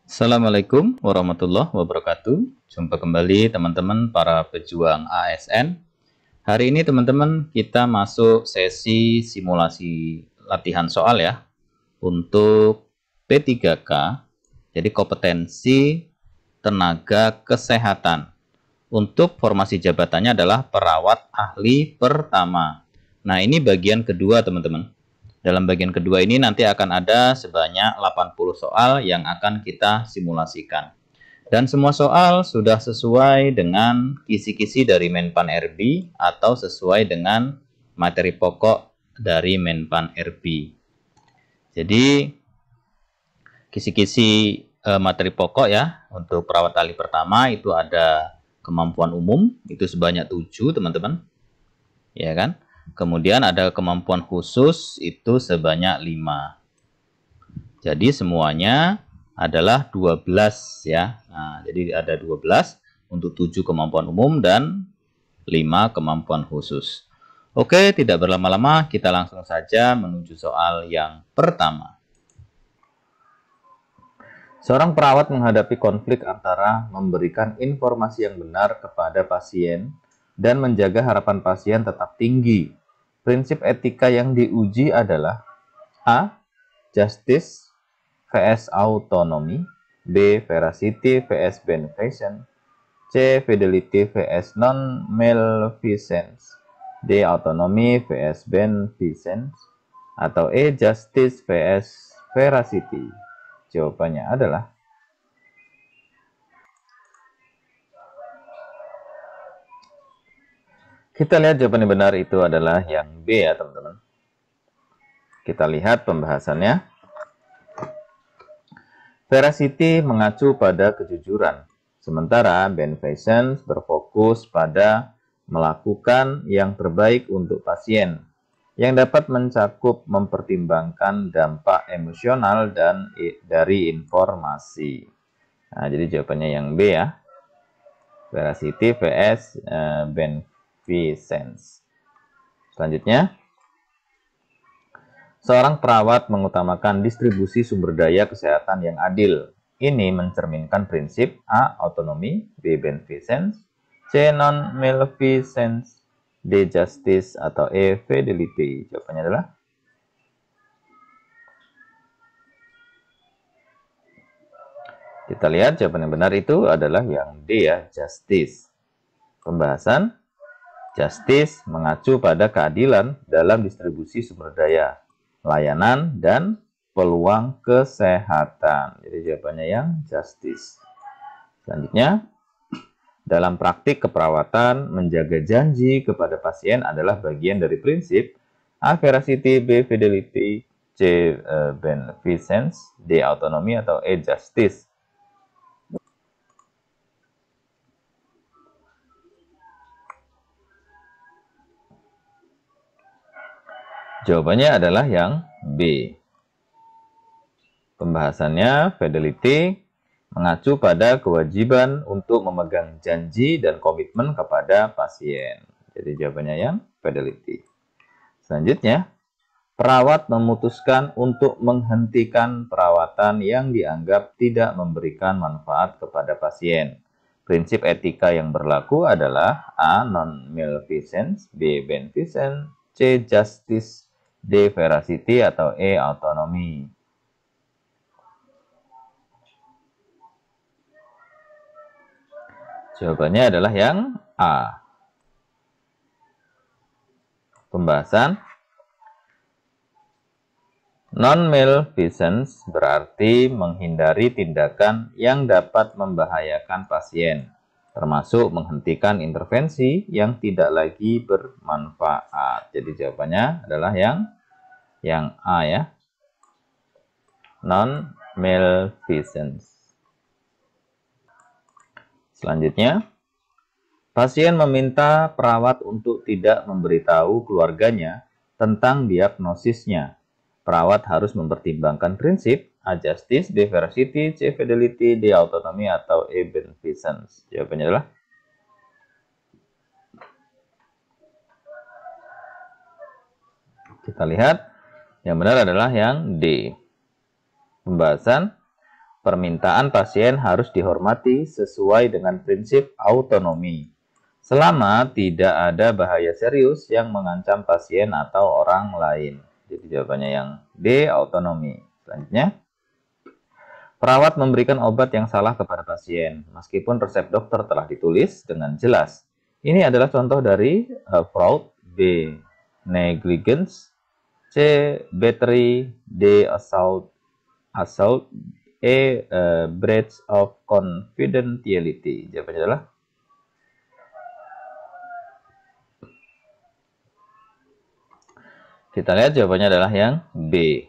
Assalamualaikum warahmatullahi wabarakatuh. Jumpa kembali teman-teman para pejuang ASN. Hari ini teman-teman kita masuk sesi simulasi latihan soal ya untuk P3K. Jadi kompetensi tenaga kesehatan. Untuk formasi jabatannya adalah perawat ahli pertama. Nah, ini bagian kedua teman-teman. Dalam bagian kedua ini nanti akan ada sebanyak 80 soal yang akan kita simulasikan. Dan semua soal sudah sesuai dengan kisi-kisi dari Menpan RB atau sesuai dengan materi pokok dari Menpan RB. Jadi kisi-kisi materi pokok ya untuk perawat ahli pertama itu ada kemampuan umum itu sebanyak 7 teman-teman. Ya kan? Kemudian ada kemampuan khusus itu sebanyak 5. Jadi semuanya adalah 12 ya. Nah, jadi ada 12 untuk 7 kemampuan umum dan 5 kemampuan khusus. Oke, tidak berlama-lama, kita langsung saja menuju soal yang pertama. Seorang perawat menghadapi konflik antara memberikan informasi yang benar kepada pasien dan menjaga harapan pasien tetap tinggi. Prinsip etika yang diuji adalah A. Justice vs autonomy, B. Veracity vs beneficence, C. Fidelity vs non-maleficence, D. Autonomy vs beneficence, atau E. Justice vs veracity. Jawabannya adalah kita lihat jawaban yang benar itu adalah yang B ya teman-teman. Kita lihat pembahasannya. Veracity mengacu pada kejujuran, sementara beneficence berfokus pada melakukan yang terbaik untuk pasien, yang dapat mencakup mempertimbangkan dampak emosional dan dari informasi. Nah, jadi jawabannya yang B ya. Veracity vs beneficence. Selanjutnya, seorang perawat mengutamakan distribusi sumber daya kesehatan yang adil. Ini mencerminkan prinsip A. Autonomi, B. Beneficence, C. Non-maleficence, D. Justice, atau E. Fidelity. Jawabannya adalah kita lihat jawaban yang benar itu adalah yang D ya, Justice. Pembahasan Justice mengacu pada keadilan dalam distribusi sumber daya, layanan, dan peluang kesehatan. Jadi jawabannya yang Justice. Selanjutnya, dalam praktik keperawatan, menjaga janji kepada pasien adalah bagian dari prinsip A. Veracity, B. Fidelity, C. Beneficence, D. Autonomy, atau E. Justice. Jawabannya adalah yang B. Pembahasannya, fidelity mengacu pada kewajiban untuk memegang janji dan komitmen kepada pasien. Jadi jawabannya yang fidelity. Selanjutnya, perawat memutuskan untuk menghentikan perawatan yang dianggap tidak memberikan manfaat kepada pasien. Prinsip etika yang berlaku adalah A. Non-maleficence, B. Beneficence, C. Justice, D. Veracity, atau E. Autonomy. Jawabannya adalah yang A. Pembahasan non-maleficence berarti menghindari tindakan yang dapat membahayakan pasien, termasuk menghentikan intervensi yang tidak lagi bermanfaat. Jadi jawabannya adalah yang A ya. Non-maleficence. Selanjutnya, pasien meminta perawat untuk tidak memberitahu keluarganya tentang diagnosisnya. Perawat harus mempertimbangkan prinsip A. Justice, B. Veracity, C. Fidelity, D. Autonomy, atau E. Beneficence. Jawabannya adalah kita lihat yang benar adalah yang D. Pembahasan Permintaan pasien harus dihormati sesuai dengan prinsip autonomi, selama tidak ada bahaya serius yang mengancam pasien atau orang lain. Jadi jawabannya yang D, autonomi. Selanjutnya, perawat memberikan obat yang salah kepada pasien, meskipun resep dokter telah ditulis dengan jelas. Ini adalah contoh dari fraud, B, negligence, C, battery, D, assault, E, breach of confidentiality. Jawabannya adalah kita lihat jawabannya adalah yang B.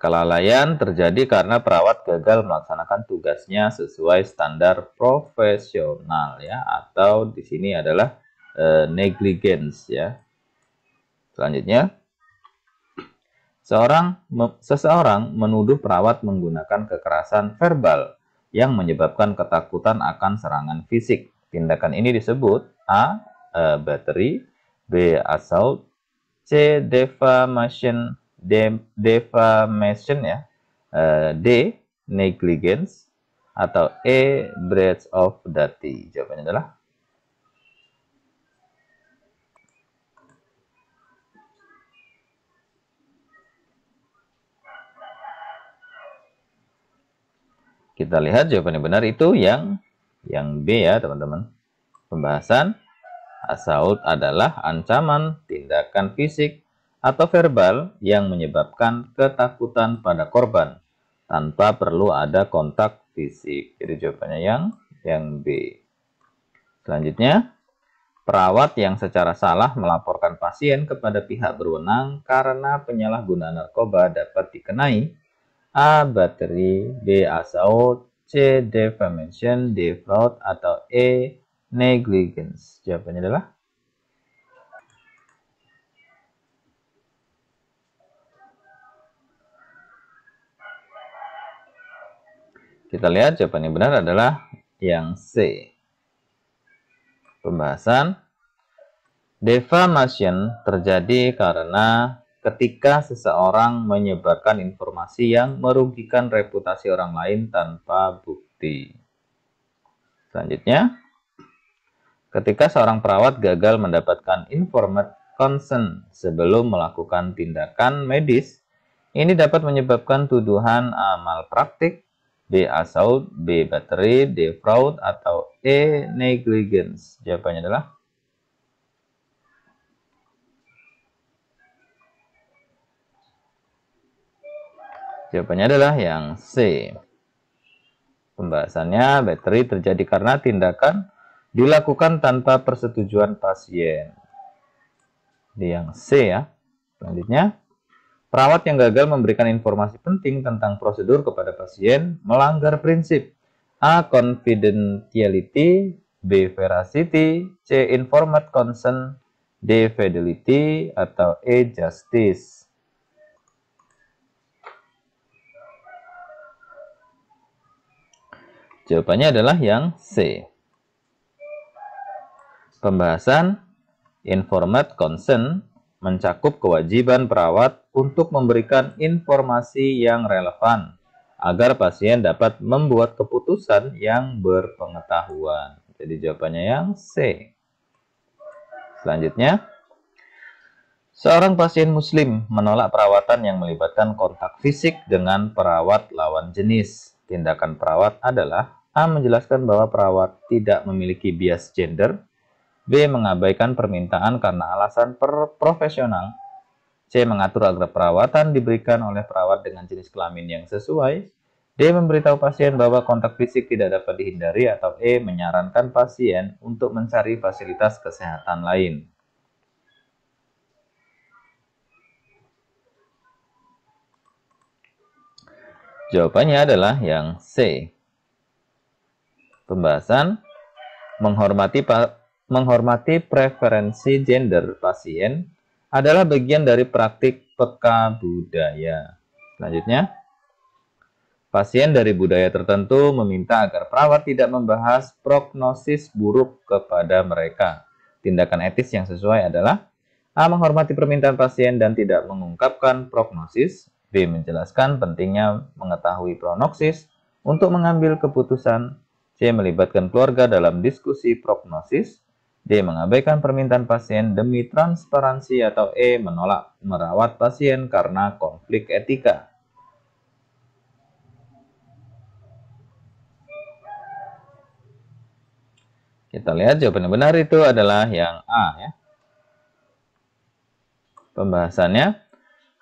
Kelalaian terjadi karena perawat gagal melaksanakan tugasnya sesuai standar profesional ya, atau di sini adalah negligence ya. Selanjutnya, seseorang menuduh perawat menggunakan kekerasan verbal yang menyebabkan ketakutan akan serangan fisik. Tindakan ini disebut A, battery, B, assault, C, defamation ya, D, negligence, atau E, breach of duty. Jawabannya adalah kita lihat jawaban yang benar itu yang B ya teman-teman. Pembahasan assault adalah ancaman, tindakan fisik, atau verbal yang menyebabkan ketakutan pada korban tanpa perlu ada kontak fisik. Jadi jawabannya yang B. Selanjutnya, perawat yang secara salah melaporkan pasien kepada pihak berwenang karena penyalahgunaan narkoba dapat dikenai A, battery, B, assault, C, defamation, D, fraud, atau E, negligence. Jawabannya adalah kita lihat jawaban yang benar adalah yang C. Pembahasan defamation terjadi karena ketika seseorang menyebarkan informasi yang merugikan reputasi orang lain tanpa bukti. Selanjutnya, ketika seorang perawat gagal mendapatkan informed consent sebelum melakukan tindakan medis, ini dapat menyebabkan tuduhan A, malpraktik, B, assault, B, battery, D, fraud, atau E, negligence. Jawabannya adalah yang C. Pembahasannya, battery terjadi karena tindakan dilakukan tanpa persetujuan pasien. Di yang C ya. Selanjutnya, perawat yang gagal memberikan informasi penting tentang prosedur kepada pasien melanggar prinsip A, confidentiality, B, veracity, C, informed consent, D, fidelity, atau E, justice. Jawabannya adalah yang C. Pembahasan informed consent mencakup kewajiban perawat untuk memberikan informasi yang relevan agar pasien dapat membuat keputusan yang berpengetahuan. Jadi jawabannya yang C. Selanjutnya, seorang pasien muslim menolak perawatan yang melibatkan kontak fisik dengan perawat lawan jenis. Tindakan perawat adalah A, menjelaskan bahwa perawat tidak memiliki bias gender, B, mengabaikan permintaan karena alasan profesional, C, mengatur agar perawatan diberikan oleh perawat dengan jenis kelamin yang sesuai, D, memberitahu pasien bahwa kontak fisik tidak dapat dihindari, atau E, menyarankan pasien untuk mencari fasilitas kesehatan lain. Jawabannya adalah yang C. Pembahasan menghormati preferensi gender pasien adalah bagian dari praktik peka budaya. Selanjutnya, pasien dari budaya tertentu meminta agar perawat tidak membahas prognosis buruk kepada mereka. Tindakan etis yang sesuai adalah A, menghormati permintaan pasien dan tidak mengungkapkan prognosis, B. Menjelaskan pentingnya mengetahui prognosis untuk mengambil keputusan. C. Melibatkan keluarga dalam diskusi prognosis. D. Mengabaikan permintaan pasien demi transparansi. Atau E. Menolak merawat pasien karena konflik etika. Kita lihat jawaban yang benar itu adalah yang A ya. Pembahasannya,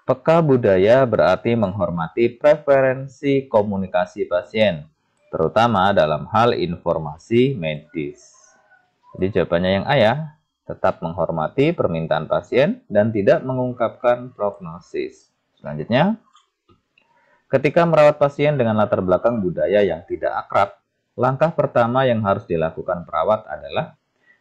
peka budaya berarti menghormati preferensi komunikasi pasien, terutama dalam hal informasi medis. Jadi jawabannya yang A ya, tetap menghormati permintaan pasien dan tidak mengungkapkan prognosis. Selanjutnya, ketika merawat pasien dengan latar belakang budaya yang tidak akrab, langkah pertama yang harus dilakukan perawat adalah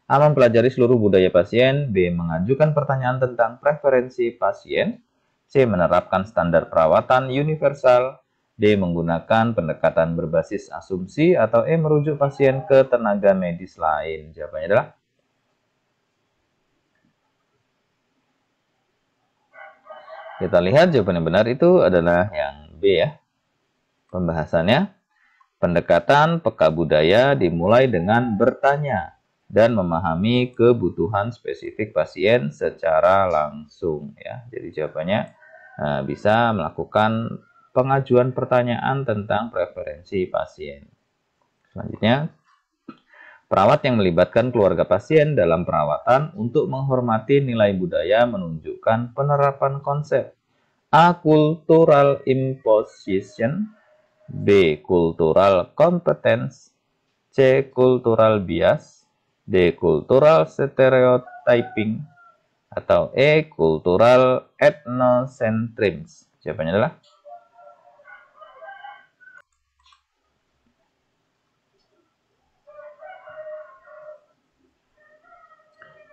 A. Mempelajari seluruh budaya pasien. B. Mengajukan pertanyaan tentang preferensi pasien. C. Menerapkan standar perawatan universal. D. Menggunakan pendekatan berbasis asumsi. Atau E. Merujuk pasien ke tenaga medis lain. Jawabannya adalah kita lihat jawaban yang benar itu adalah yang B ya. Pembahasannya, pendekatan peka budaya dimulai dengan bertanya dan memahami kebutuhan spesifik pasien secara langsung ya. Jadi jawabannya bisa melakukan pengajuan pertanyaan tentang preferensi pasien. Selanjutnya, perawat yang melibatkan keluarga pasien dalam perawatan untuk menghormati nilai budaya menunjukkan penerapan konsep A. Cultural imposition. B. Cultural competence. C. Cultural bias. D. Cultural stereotyping. Atau E. Cultural ethnocentrism. Jawabannya adalah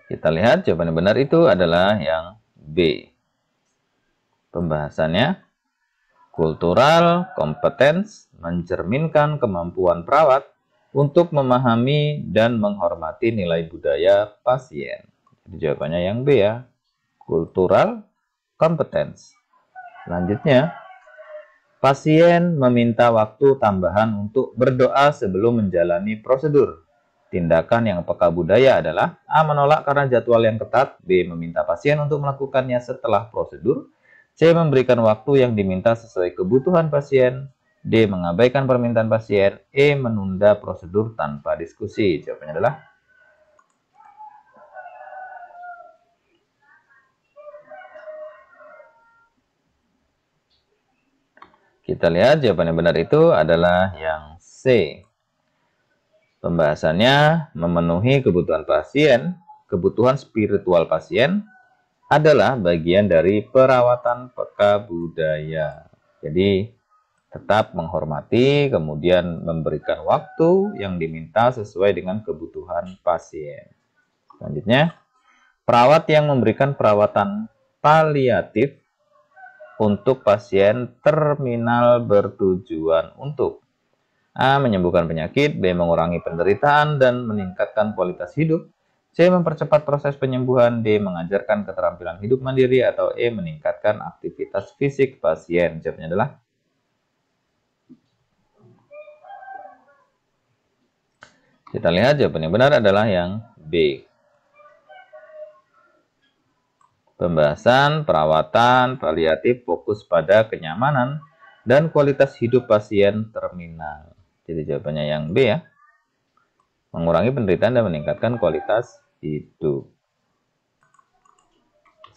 kita lihat jawaban yang benar itu adalah yang B. Pembahasannya, cultural competence mencerminkan kemampuan perawat untuk memahami dan menghormati nilai budaya pasien. Jadi jawabannya yang B ya, cultural competence. Selanjutnya, pasien meminta waktu tambahan untuk berdoa sebelum menjalani prosedur. Tindakan yang peka budaya adalah A. Menolak karena jadwal yang ketat. B. Meminta pasien untuk melakukannya setelah prosedur. C. Memberikan waktu yang diminta sesuai kebutuhan pasien. D. Mengabaikan permintaan pasien. E. Menunda prosedur tanpa diskusi. Jawabannya adalah kita lihat jawaban yang benar itu adalah yang C. Pembahasannya, memenuhi kebutuhan pasien, kebutuhan spiritual pasien adalah bagian dari perawatan peka budaya. Jadi, tetap menghormati, kemudian memberikan waktu yang diminta sesuai dengan kebutuhan pasien. Selanjutnya, perawat yang memberikan perawatan paliatif untuk pasien terminal bertujuan untuk A. Menyembuhkan penyakit. B. Mengurangi penderitaan dan meningkatkan kualitas hidup. C. Mempercepat proses penyembuhan. D. Mengajarkan keterampilan hidup mandiri. Atau E. Meningkatkan aktivitas fisik pasien. Jawabannya adalah kita lihat jawaban yang benar adalah yang B. Pembahasan perawatan paliatif fokus pada kenyamanan dan kualitas hidup pasien terminal. Jadi jawabannya yang B ya. Mengurangi penderitaan dan meningkatkan kualitas hidup.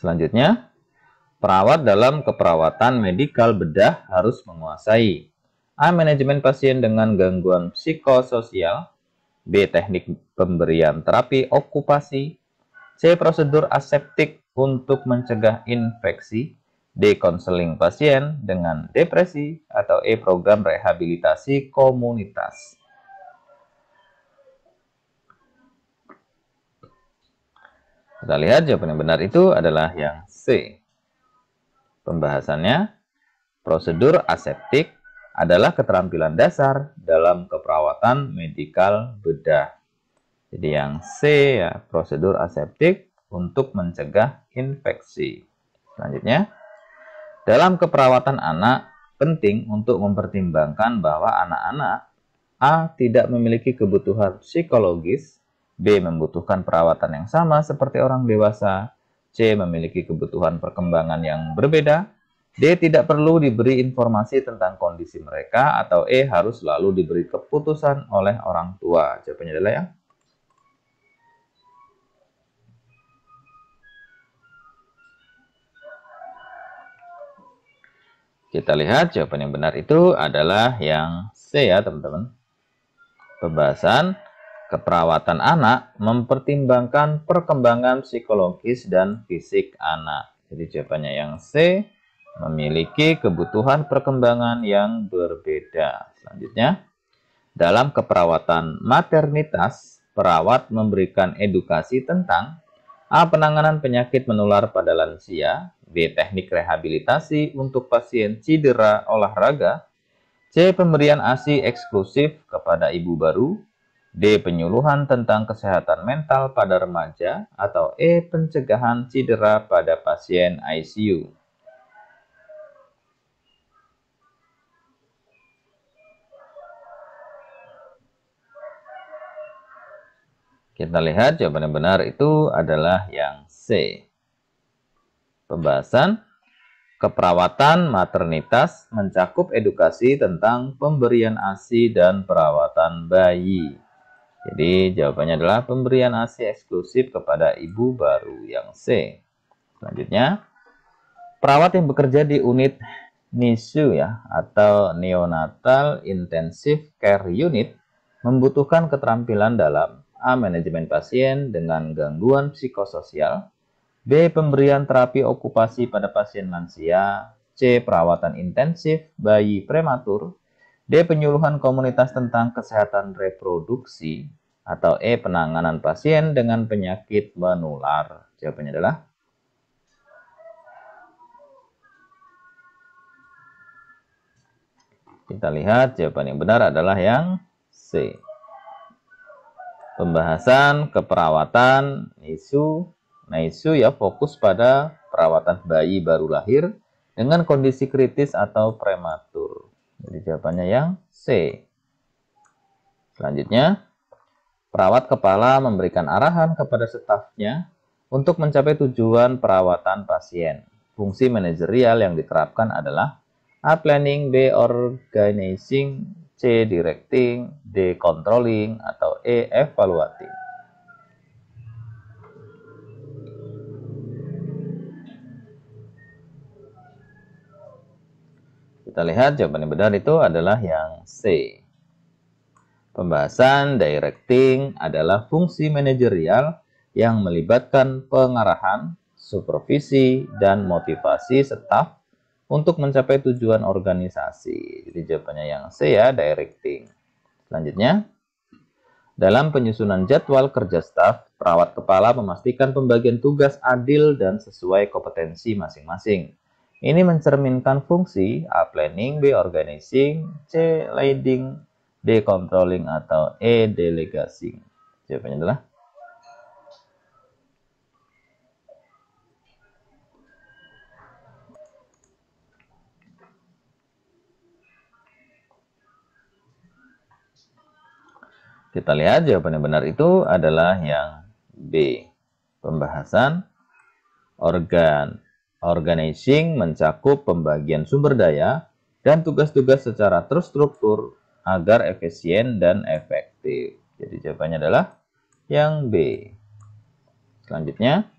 Selanjutnya, perawat dalam keperawatan medikal bedah harus menguasai A. Manajemen pasien dengan gangguan psikososial. B. Teknik pemberian terapi okupasi. C. Prosedur aseptik untuk mencegah infeksi. D. Konseling pasien dengan depresi. Atau E. Program rehabilitasi komunitas. Kita lihat jawaban yang benar itu adalah yang C. Pembahasannya, prosedur aseptik adalah keterampilan dasar dalam keperawatan medikal bedah. Jadi yang C ya, prosedur aseptik untuk mencegah infeksi. Selanjutnya, Dalam keperawatan anak, penting untuk mempertimbangkan bahwa anak-anak A. tidak memiliki kebutuhan psikologis, B. membutuhkan perawatan yang sama seperti orang dewasa, C. memiliki kebutuhan perkembangan yang berbeda, D. tidak perlu diberi informasi tentang kondisi mereka, atau E. harus selalu diberi keputusan oleh orang tua. Jawabannya adalah yang kita lihat jawaban yang benar itu adalah yang C ya teman-teman. Pembahasan keperawatan anak mempertimbangkan perkembangan psikologis dan fisik anak. Jadi jawabannya yang C, memiliki kebutuhan perkembangan yang berbeda. Selanjutnya, dalam keperawatan maternitas, perawat memberikan edukasi tentang A. Penanganan penyakit menular pada lansia, B. Teknik rehabilitasi untuk pasien cedera olahraga, C. Pemberian ASI eksklusif kepada ibu baru, D. Penyuluhan tentang kesehatan mental pada remaja, atau E. Pencegahan cedera pada pasien ICU. Kita lihat jawaban yang benar itu adalah yang C. Pembahasan keperawatan maternitas mencakup edukasi tentang pemberian ASI dan perawatan bayi. Jadi jawabannya adalah pemberian ASI eksklusif kepada ibu baru yang C. Selanjutnya, perawat yang bekerja di unit NICU ya atau Neonatal Intensive Care Unit membutuhkan keterampilan dalam A. Manajemen pasien dengan gangguan psikososial, B. Pemberian terapi okupasi pada pasien lansia, C. Perawatan intensif bayi prematur, D. Penyuluhan komunitas tentang kesehatan reproduksi, atau E. Penanganan pasien dengan penyakit menular. Jawabannya adalah kita lihat jawaban yang benar adalah yang C. Pembahasan keperawatan NICU ya fokus pada perawatan bayi baru lahir dengan kondisi kritis atau prematur. Jadi jawabannya yang C. Selanjutnya, perawat kepala memberikan arahan kepada stafnya untuk mencapai tujuan perawatan pasien. Fungsi manajerial yang diterapkan adalah A. Planning, B. Organizing, C. Directing, D. Controlling, atau E. Evaluating. Kita lihat jawaban yang benar itu adalah yang C. Pembahasan directing adalah fungsi manajerial yang melibatkan pengarahan, supervisi, dan motivasi staf untuk mencapai tujuan organisasi. Jadi jawabannya yang C ya, directing. Selanjutnya, dalam penyusunan jadwal kerja staf, perawat kepala memastikan pembagian tugas adil dan sesuai kompetensi masing-masing. Ini mencerminkan fungsi A. Planning, B. Organizing, C. Leading, D. Controlling, atau E. Delegating. Jawabannya adalah kita lihat jawaban yang benar itu adalah yang B. Pembahasan organizing mencakup pembagian sumber daya dan tugas-tugas secara terstruktur agar efisien dan efektif. Jadi jawabannya adalah yang B. Selanjutnya,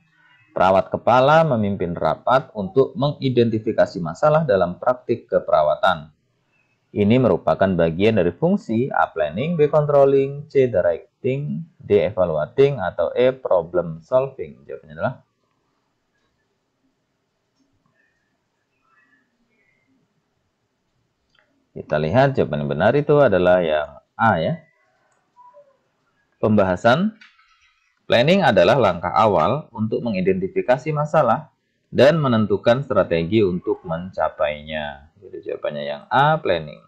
perawat kepala memimpin rapat untuk mengidentifikasi masalah dalam praktik keperawatan. Ini merupakan bagian dari fungsi A. Planning, B. Controlling, C. Directing, D. Evaluating, atau E. Problem solving. Jawabannya adalah kita lihat jawaban yang benar itu adalah yang A ya. Pembahasan planning adalah langkah awal untuk mengidentifikasi masalah dan menentukan strategi untuk mencapainya. Jadi jawabannya yang A, planning.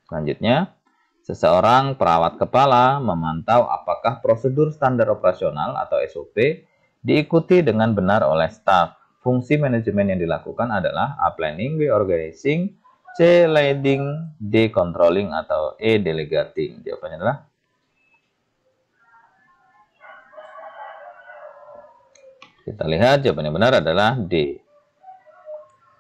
Selanjutnya, seseorang perawat kepala memantau apakah prosedur standar operasional atau SOP diikuti dengan benar oleh staf. fungsi manajemen yang dilakukan adalah A. Planning, B. Organizing, C. Leading, D. Controlling, atau E. Delegating. Jawabannya adalah kita lihat jawaban yang benar adalah D.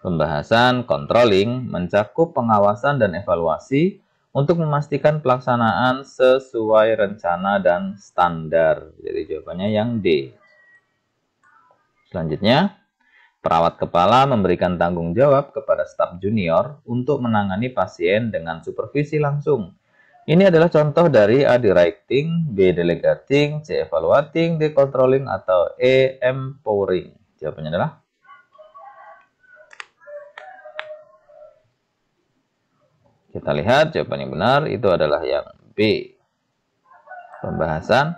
Pembahasan controlling mencakup pengawasan dan evaluasi untuk memastikan pelaksanaan sesuai rencana dan standar. Jadi jawabannya yang D. Selanjutnya, perawat kepala memberikan tanggung jawab kepada staf junior untuk menangani pasien dengan supervisi langsung. Ini adalah contoh dari A. Directing, B. Delegating, C. Evaluating, D. Controlling, atau E. Empowering. Jawabannya adalah kita lihat jawaban yang benar itu adalah yang B. Pembahasan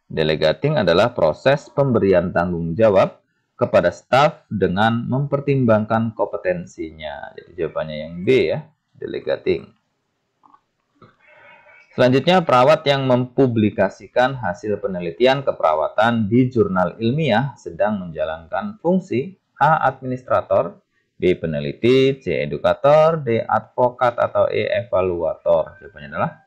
delegating adalah proses pemberian tanggung jawab kepada staf dengan mempertimbangkan kompetensinya. Jadi jawabannya yang B ya, delegating. Selanjutnya, perawat yang mempublikasikan hasil penelitian keperawatan di jurnal ilmiah sedang menjalankan fungsi A. Administrator, B. Peneliti, C. Edukator, D. Advokat, atau E. Evaluator. Jawabannya adalah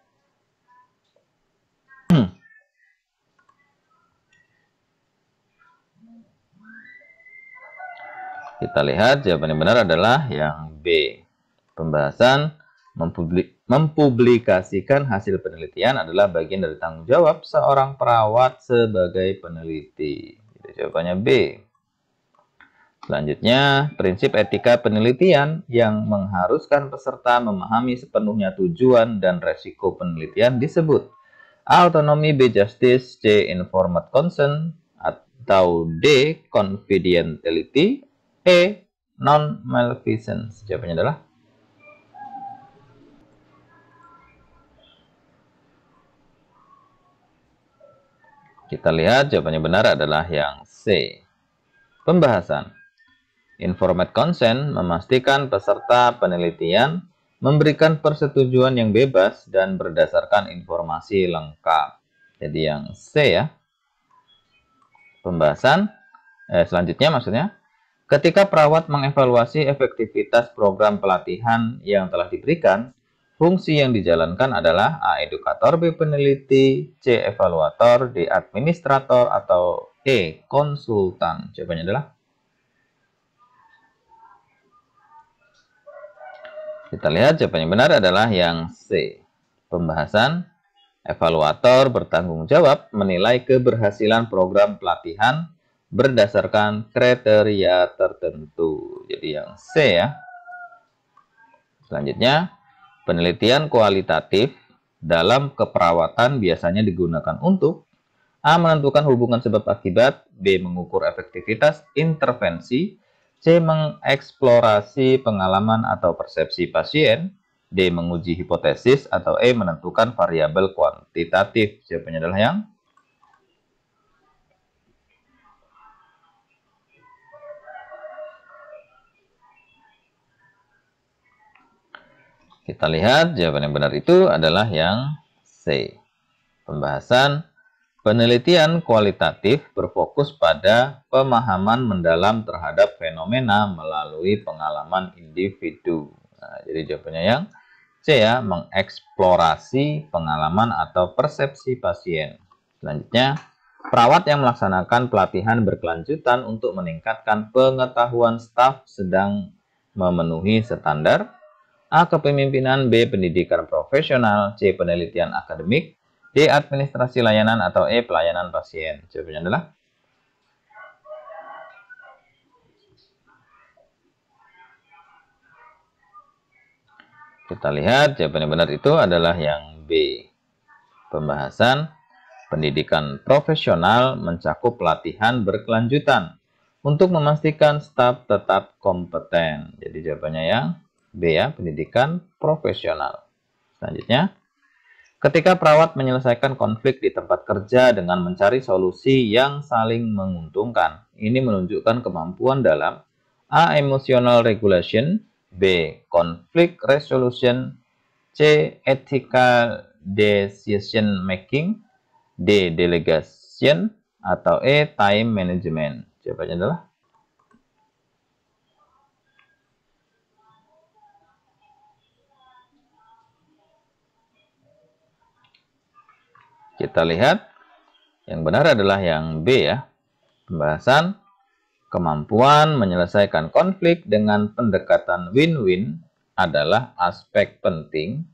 kita lihat jawaban yang benar adalah yang B. Pembahasan mempublikasikan hasil penelitian adalah bagian dari tanggung jawab seorang perawat sebagai peneliti. Jadi jawabannya B. Selanjutnya, prinsip etika penelitian yang mengharuskan peserta memahami sepenuhnya tujuan dan resiko penelitian disebut A. Autonomy, B. Justice, C. Informed consent, atau D. Confidentiality, E. Non-malfeasance. Jawabannya adalah kita lihat jawabannya benar adalah yang C. Pembahasan informed consent memastikan peserta penelitian memberikan persetujuan yang bebas dan berdasarkan informasi lengkap. Jadi yang C ya. Pembahasan selanjutnya maksudnya, ketika perawat mengevaluasi efektivitas program pelatihan yang telah diberikan, fungsi yang dijalankan adalah A. Edukator, B. Peneliti, C. Evaluator, D. Administrator, atau E. Konsultan. Jawabannya adalah kita lihat jawaban yang benar adalah yang C. Pembahasan evaluator bertanggung jawab menilai keberhasilan program pelatihan berdasarkan kriteria tertentu. Jadi yang C ya. Selanjutnya, penelitian kualitatif dalam keperawatan biasanya digunakan untuk A. Menentukan hubungan sebab akibat, B. Mengukur efektivitas intervensi, C. Mengeksplorasi pengalaman atau persepsi pasien, D. Menguji hipotesis, atau E. Menentukan variabel kuantitatif. Jawabannya adalah yang kita lihat jawaban yang benar itu adalah yang C. Pembahasan penelitian kualitatif berfokus pada pemahaman mendalam terhadap fenomena melalui pengalaman individu. Nah, jadi jawabannya yang C ya, mengeksplorasi pengalaman atau persepsi pasien. Selanjutnya, perawat yang melaksanakan pelatihan berkelanjutan untuk meningkatkan pengetahuan staf sedang memenuhi standar A. Kepemimpinan, B. Pendidikan profesional, C. Penelitian akademik, D. Administrasi layanan, atau E. Pelayanan pasien. Jawabannya adalah kita lihat jawaban yang benar itu adalah yang B. Pembahasan pendidikan profesional mencakup pelatihan berkelanjutan untuk memastikan staf tetap kompeten. Jadi jawabannya yang B ya, pendidikan profesional. Selanjutnya, ketika perawat menyelesaikan konflik di tempat kerja dengan mencari solusi yang saling menguntungkan, ini menunjukkan kemampuan dalam A. Emotional regulation, B. Conflict resolution, C. Ethical decision making, D. Delegation, atau E. Time management. Jawabannya adalah Kita lihat yang benar adalah yang B ya. Pembahasan kemampuan menyelesaikan konflik dengan pendekatan win-win adalah aspek penting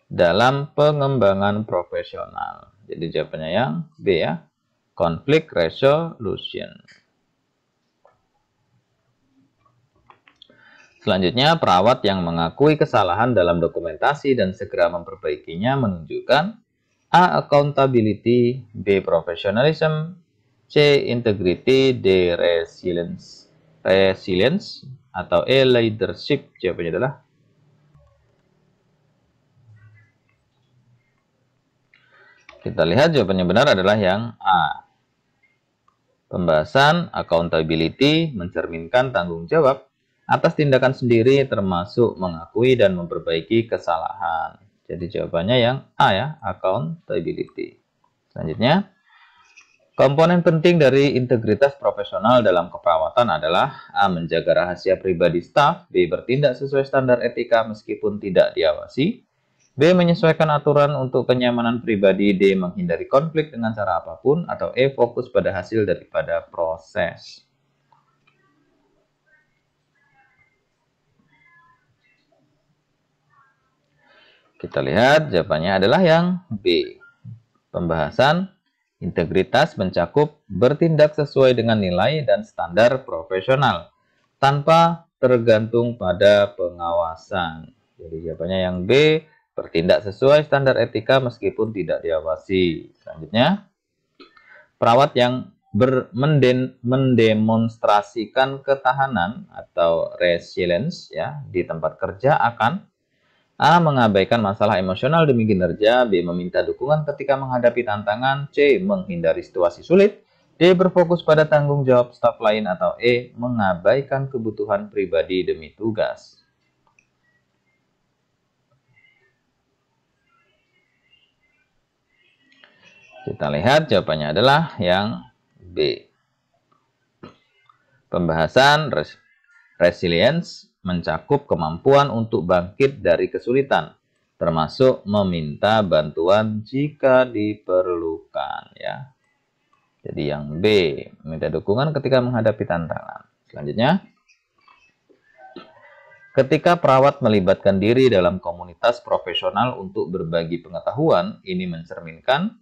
dalam pengembangan profesional. Jadi jawabannya yang B ya. Conflict resolution. Selanjutnya, perawat yang mengakui kesalahan dalam dokumentasi dan segera memperbaikinya menunjukkan A. Accountability, B. Professionalism, C. Integrity, D. Resilience. Resilience atau E. Leadership. Jawabannya adalah kita lihat jawabannya benar adalah yang A. Pembahasan accountability mencerminkan tanggung jawab atas tindakan sendiri termasuk mengakui dan memperbaiki kesalahan. Jadi jawabannya yang A ya, accountability. Selanjutnya, komponen penting dari integritas profesional dalam keperawatan adalah A. Menjaga rahasia pribadi staf, B. Bertindak sesuai standar etika meskipun tidak diawasi, B. Menyesuaikan aturan untuk kenyamanan pribadi, D. Menghindari konflik dengan cara apapun, atau E. Fokus pada hasil daripada proses. Kita lihat jawabannya adalah yang B. Pembahasan integritas mencakup bertindak sesuai dengan nilai dan standar profesional tanpa tergantung pada pengawasan. Jadi jawabannya yang B. Bertindak sesuai standar etika meskipun tidak diawasi. Selanjutnya, perawat yang mendemonstrasikan ketahanan atau resilience ya di tempat kerja akan A. Mengabaikan masalah emosional demi kinerja, B. Meminta dukungan ketika menghadapi tantangan, C. Menghindari situasi sulit, D. Berfokus pada tanggung jawab staf lain, atau E. Mengabaikan kebutuhan pribadi demi tugas. Kita lihat jawabannya adalah yang B. Pembahasan resilience mencakup kemampuan untuk bangkit dari kesulitan, termasuk meminta bantuan jika diperlukan ya. Jadi yang B, meminta dukungan ketika menghadapi tantangan. Selanjutnya, ketika perawat melibatkan diri dalam komunitas profesional untuk berbagi pengetahuan, ini mencerminkan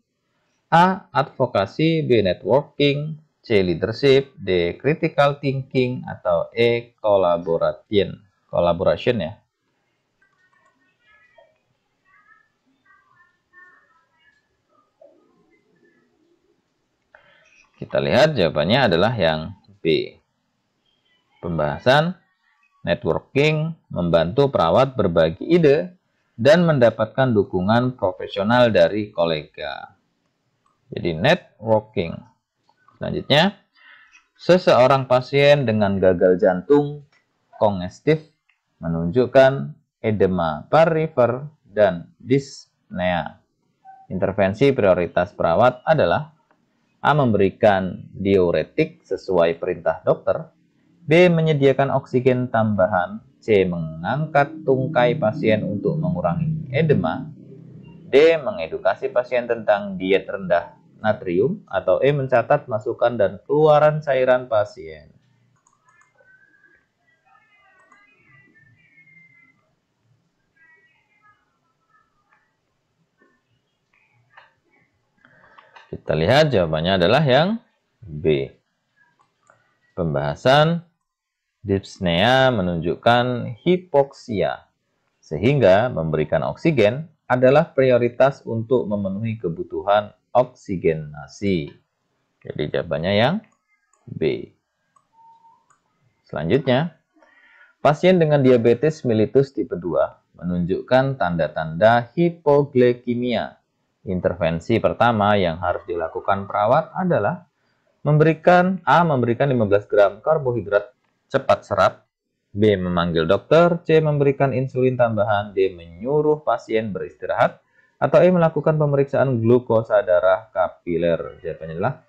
A. Advokasi, B. Networking, C. Leadership, D. Critical thinking, atau E. Collaboration ya. Kita lihat jawabannya adalah yang B. Pembahasan networking membantu perawat berbagi ide dan mendapatkan dukungan profesional dari kolega. Jadi networking. Selanjutnya, seseorang pasien dengan gagal jantung kongestif menunjukkan edema perifer dan dyspnea. Intervensi prioritas perawat adalah A. Memberikan diuretik sesuai perintah dokter, B. Menyediakan oksigen tambahan, C. Mengangkat tungkai pasien untuk mengurangi edema, D. Mengedukasi pasien tentang diet rendah natrium, atau E. Mencatat masukan dan keluaran cairan pasien. Kita lihat jawabannya adalah yang B. Pembahasan dyspnea menunjukkan hipoksia, sehingga memberikan oksigen adalah prioritas untuk memenuhi kebutuhan oksigenasi. Jadi jawabannya yang B. Selanjutnya, pasien dengan diabetes mellitus tipe 2 menunjukkan tanda-tanda hipoglikemia. Intervensi pertama yang harus dilakukan perawat adalah memberikan 15 gram karbohidrat cepat serap, B. Memanggil dokter, C. Memberikan insulin tambahan, D. Menyuruh pasien beristirahat, atau E. Melakukan pemeriksaan glukosa darah kapiler. Jawabannya adalah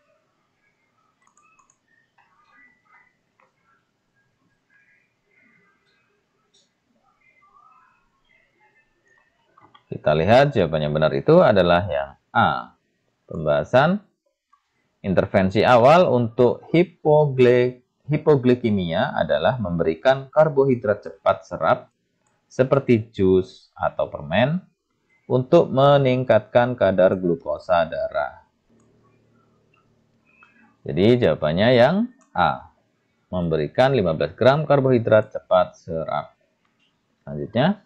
kita lihat jawabannya benar itu adalah yang A. Pembahasan intervensi awal untuk hipoglikemia adalah memberikan karbohidrat cepat serap seperti jus atau permen untuk meningkatkan kadar glukosa darah. Jadi jawabannya yang A. Memberikan 15 gram karbohidrat cepat serap. Selanjutnya,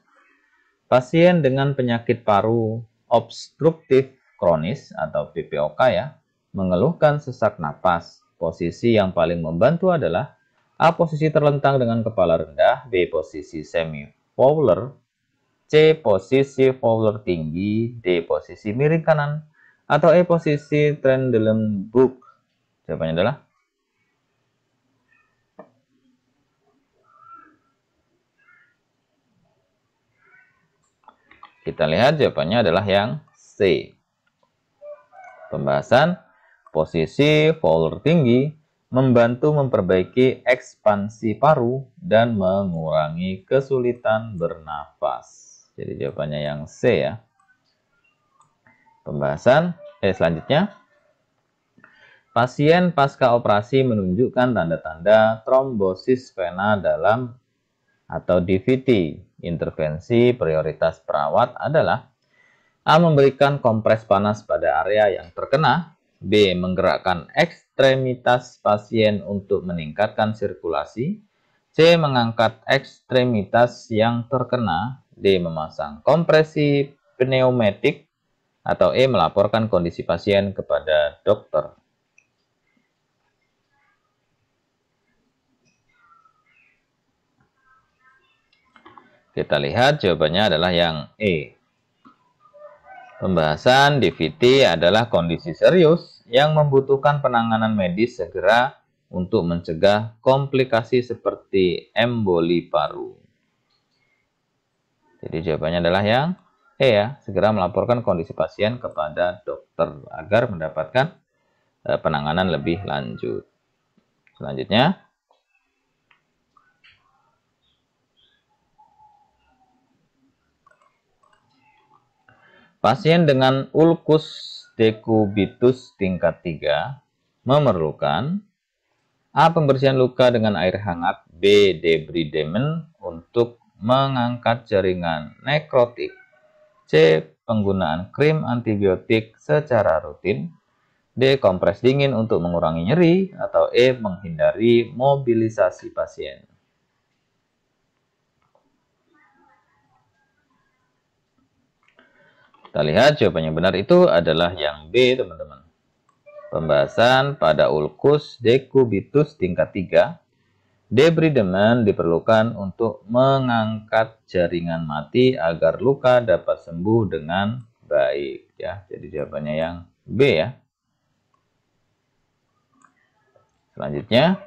pasien dengan penyakit paru obstruktif kronis atau PPOK ya, mengeluhkan sesak napas. Posisi yang paling membantu adalah A. Posisi terlentang dengan kepala rendah, B. Posisi semi-fowler, C. Posisi fowler tinggi, D. Posisi miring kanan, atau E. Posisi Trendelenburg. Jawabannya adalah kita lihat jawabannya adalah yang C. Pembahasan posisi fowler tinggi membantu memperbaiki ekspansi paru dan mengurangi kesulitan bernafas. Jadi jawabannya yang C ya. Pembahasan selanjutnya. Pasien pasca operasi menunjukkan tanda-tanda trombosis vena dalam atau DVT. Intervensi prioritas perawat adalah A. Memberikan kompres panas pada area yang terkena, B. Menggerakkan ekstremitas pasien untuk meningkatkan sirkulasi, C. Mengangkat ekstremitas yang terkena, D. Memasang kompresi pneumatik, atau E. Melaporkan kondisi pasien kepada dokter. Kita lihat jawabannya adalah yang E. Pembahasan DVT adalah kondisi serius yang membutuhkan penanganan medis segera untuk mencegah komplikasi seperti emboli paru. Jadi jawabannya adalah yang E ya, segera melaporkan kondisi pasien kepada dokter agar mendapatkan penanganan lebih lanjut. Selanjutnya, pasien dengan ulkus decubitus tingkat 3 memerlukan A. Pembersihan luka dengan air hangat, B. Debridement untuk mengangkat jaringan nekrotik, C. Penggunaan krim antibiotik secara rutin, D. Kompres dingin untuk mengurangi nyeri, atau E. Menghindari mobilisasi pasien. Kita lihat jawabannya benar itu adalah yang B, teman-teman. Pembahasan pada ulkus decubitus tingkat 3, debridement diperlukan untuk mengangkat jaringan mati agar luka dapat sembuh dengan baik. Ya, jadi jawabannya yang B ya. Selanjutnya,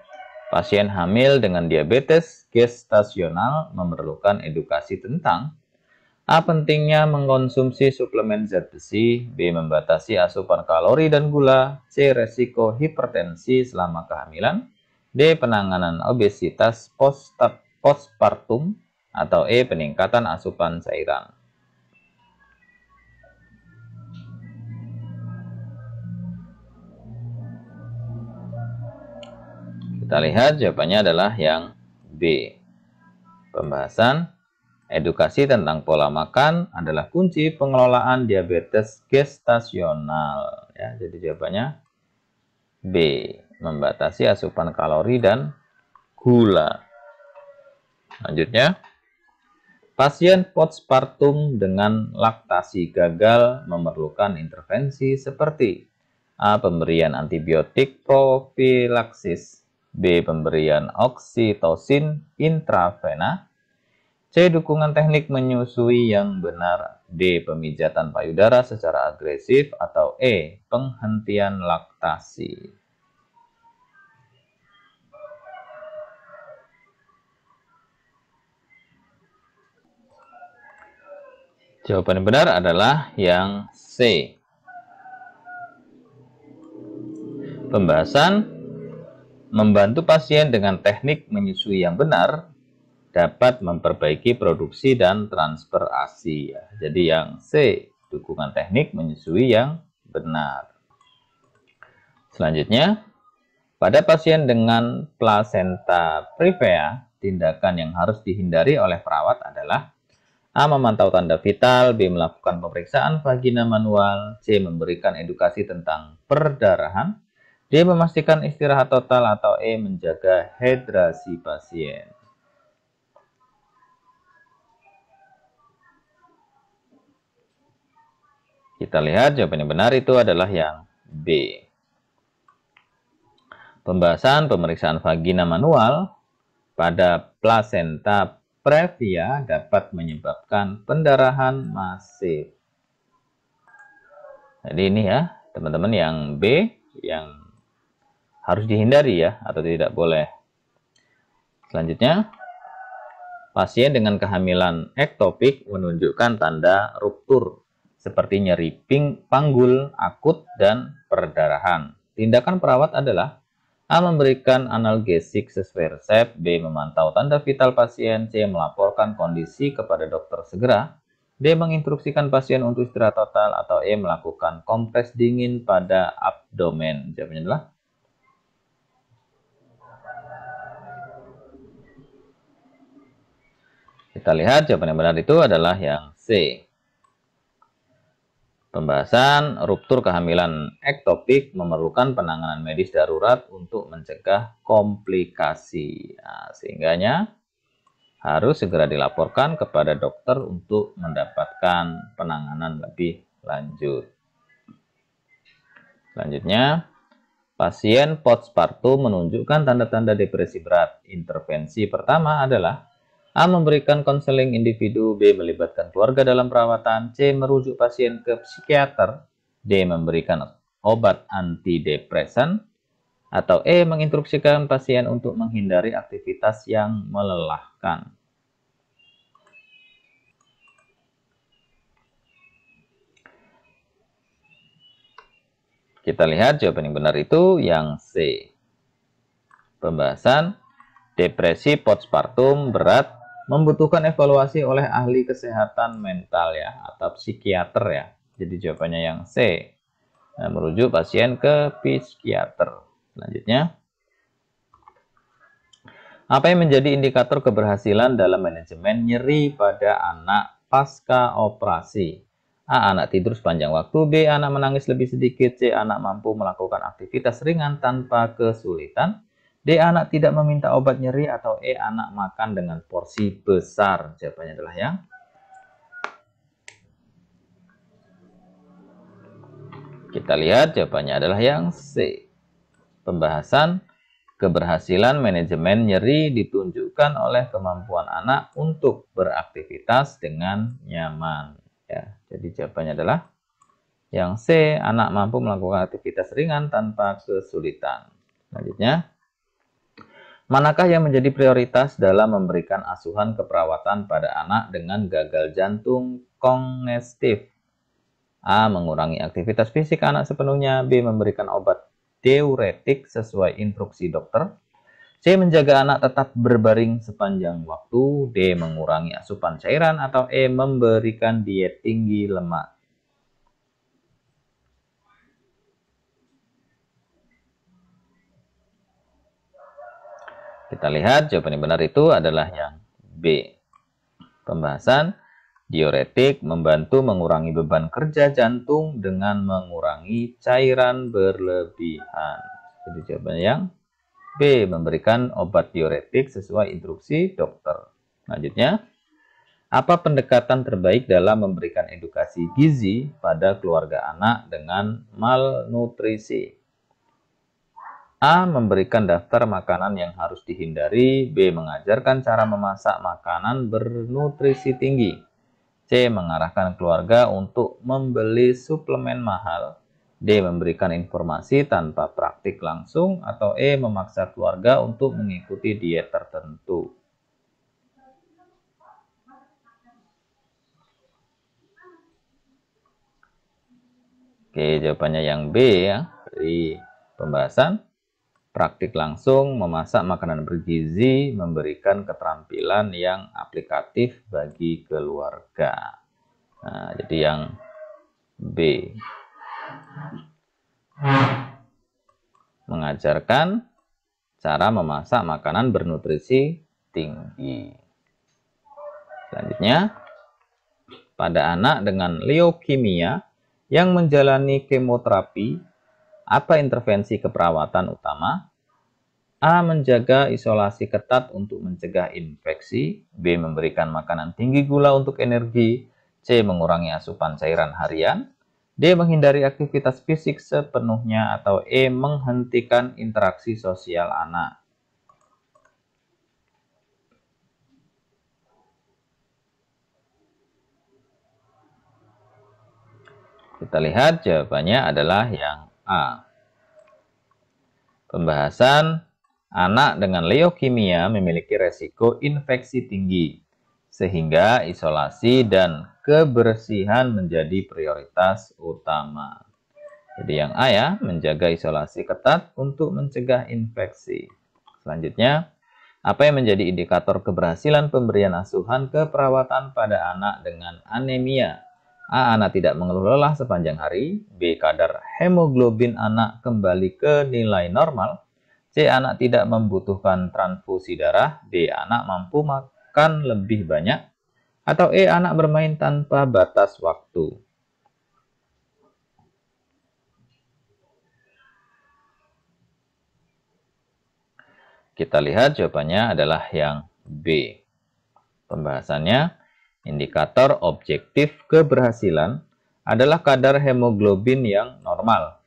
pasien hamil dengan diabetes gestasional memerlukan edukasi tentang A. Pentingnya mengkonsumsi suplemen zat besi, B. Membatasi asupan kalori dan gula, C. Resiko hipertensi selama kehamilan, D. Penanganan obesitas postpartum, atau E. Peningkatan asupan cairan. Kita lihat jawabannya adalah yang B. Pembahasan edukasi tentang pola makan adalah kunci pengelolaan diabetes gestasional. Ya, jadi jawabannya B. Membatasi asupan kalori dan gula. Selanjutnya, pasien postpartum dengan laktasi gagal memerlukan intervensi seperti A. Pemberian antibiotik profilaksis, B. Pemberian oksitosin intravena, C. Dukungan teknik menyusui yang benar, D. Pemijatan payudara secara agresif, atau E. Penghentian laktasi. Jawaban yang benar adalah yang C. Pembahasan membantu pasien dengan teknik menyusui yang benar dapat memperbaiki produksi dan transfer ASI. Ya. Jadi yang C, dukungan teknik menyusui yang benar. Selanjutnya, pada pasien dengan plasenta previa, tindakan yang harus dihindari oleh perawat adalah A. Memantau tanda vital, B. Melakukan pemeriksaan vagina manual, C. Memberikan edukasi tentang perdarahan, D. Memastikan istirahat total, atau E. Menjaga hidrasi pasien. Kita lihat jawaban yang benar itu adalah yang B. Pembahasan pemeriksaan vagina manual pada plasenta previa dapat menyebabkan pendarahan masif. Jadi ini ya, teman-teman, yang B yang harus dihindari ya, atau tidak boleh. Selanjutnya, pasien dengan kehamilan ektopik menunjukkan tanda ruptur seperti nyeri panggul akut dan perdarahan. Tindakan perawat adalah A. Memberikan analgesik sesuai resep, B. Memantau tanda vital pasien, C. Melaporkan kondisi kepada dokter segera, D. Menginstruksikan pasien untuk istirahat total, atau E. Melakukan kompres dingin pada abdomen. Jawabannya adalah kita lihat jawaban yang benar itu adalah yang C. Pembahasan ruptur kehamilan ektopik memerlukan penanganan medis darurat untuk mencegah komplikasi. Nah, sehingganya harus segera dilaporkan kepada dokter untuk mendapatkan penanganan lebih lanjut. Selanjutnya, pasien postpartum menunjukkan tanda-tanda depresi berat. Intervensi pertama adalah A. Memberikan konseling individu, B. Melibatkan keluarga dalam perawatan, C. Merujuk pasien ke psikiater, D. Memberikan obat antidepresan, atau E. Menginstruksikan pasien untuk menghindari aktivitas yang melelahkan. Kita lihat jawaban yang benar itu yang C. Pembahasan depresi postpartum berat membutuhkan evaluasi oleh ahli kesehatan mental ya, atau psikiater ya. Jadi jawabannya yang C. Nah, merujuk pasien ke psikiater. Selanjutnya, apa yang menjadi indikator keberhasilan dalam manajemen nyeri pada anak pasca operasi? A. Anak tidur sepanjang waktu, B. Anak menangis lebih sedikit, C. Anak mampu melakukan aktivitas ringan tanpa kesulitan, D. Anak tidak meminta obat nyeri, atau E. Anak makan dengan porsi besar. Jawabannya adalah yang kita lihat jawabannya adalah yang C. Pembahasan keberhasilan manajemen nyeri ditunjukkan oleh kemampuan anak untuk beraktivitas dengan nyaman. Ya, jadi jawabannya adalah yang C. Anak mampu melakukan aktivitas ringan tanpa kesulitan. Selanjutnya, manakah yang menjadi prioritas dalam memberikan asuhan keperawatan pada anak dengan gagal jantung kongestif? A. Mengurangi aktivitas fisik anak sepenuhnya, B. Memberikan obat diuretik sesuai instruksi dokter, C. Menjaga anak tetap berbaring sepanjang waktu, D. Mengurangi asupan cairan, atau E. Memberikan diet tinggi lemak. Kita lihat jawaban yang benar itu adalah yang B. Pembahasan diuretik membantu mengurangi beban kerja jantung dengan mengurangi cairan berlebihan. Jadi jawabannya yang B. Memberikan obat diuretik sesuai instruksi dokter. Selanjutnya, apa pendekatan terbaik dalam memberikan edukasi gizi pada keluarga anak dengan malnutrisi? A. Memberikan daftar makanan yang harus dihindari, B. Mengajarkan cara memasak makanan bernutrisi tinggi, C. Mengarahkan keluarga untuk membeli suplemen mahal, D. Memberikan informasi tanpa praktik langsung, atau E. Memaksa keluarga untuk mengikuti diet tertentu. Oke, jawabannya yang B ya. Dari pembahasan praktik langsung, memasak makanan bergizi, memberikan keterampilan yang aplikatif bagi keluarga. Nah, jadi yang B. mengajarkan cara memasak makanan bernutrisi tinggi. Selanjutnya, pada anak dengan leukemia yang menjalani kemoterapi, apa intervensi keperawatan utama? A. Menjaga isolasi ketat untuk mencegah infeksi. B. Memberikan makanan tinggi gula untuk energi. C. Mengurangi asupan cairan harian. D. Menghindari aktivitas fisik sepenuhnya. Atau E. Menghentikan interaksi sosial anak. Kita lihat jawabannya adalah yang A. Pembahasan anak dengan leukemia memiliki resiko infeksi tinggi, sehingga isolasi dan kebersihan menjadi prioritas utama. Jadi yang A ya, menjaga isolasi ketat untuk mencegah infeksi. Selanjutnya, apa yang menjadi indikator keberhasilan pemberian asuhan keperawatan pada anak dengan anemia? A. Anak tidak mengeluh lelah sepanjang hari. B. Kadar hemoglobin anak kembali ke nilai normal. C. Anak tidak membutuhkan transfusi darah. D. Anak mampu makan lebih banyak. Atau E. Anak bermain tanpa batas waktu. Kita lihat jawabannya adalah yang B. Pembahasannya, indikator objektif keberhasilan adalah kadar hemoglobin yang normal,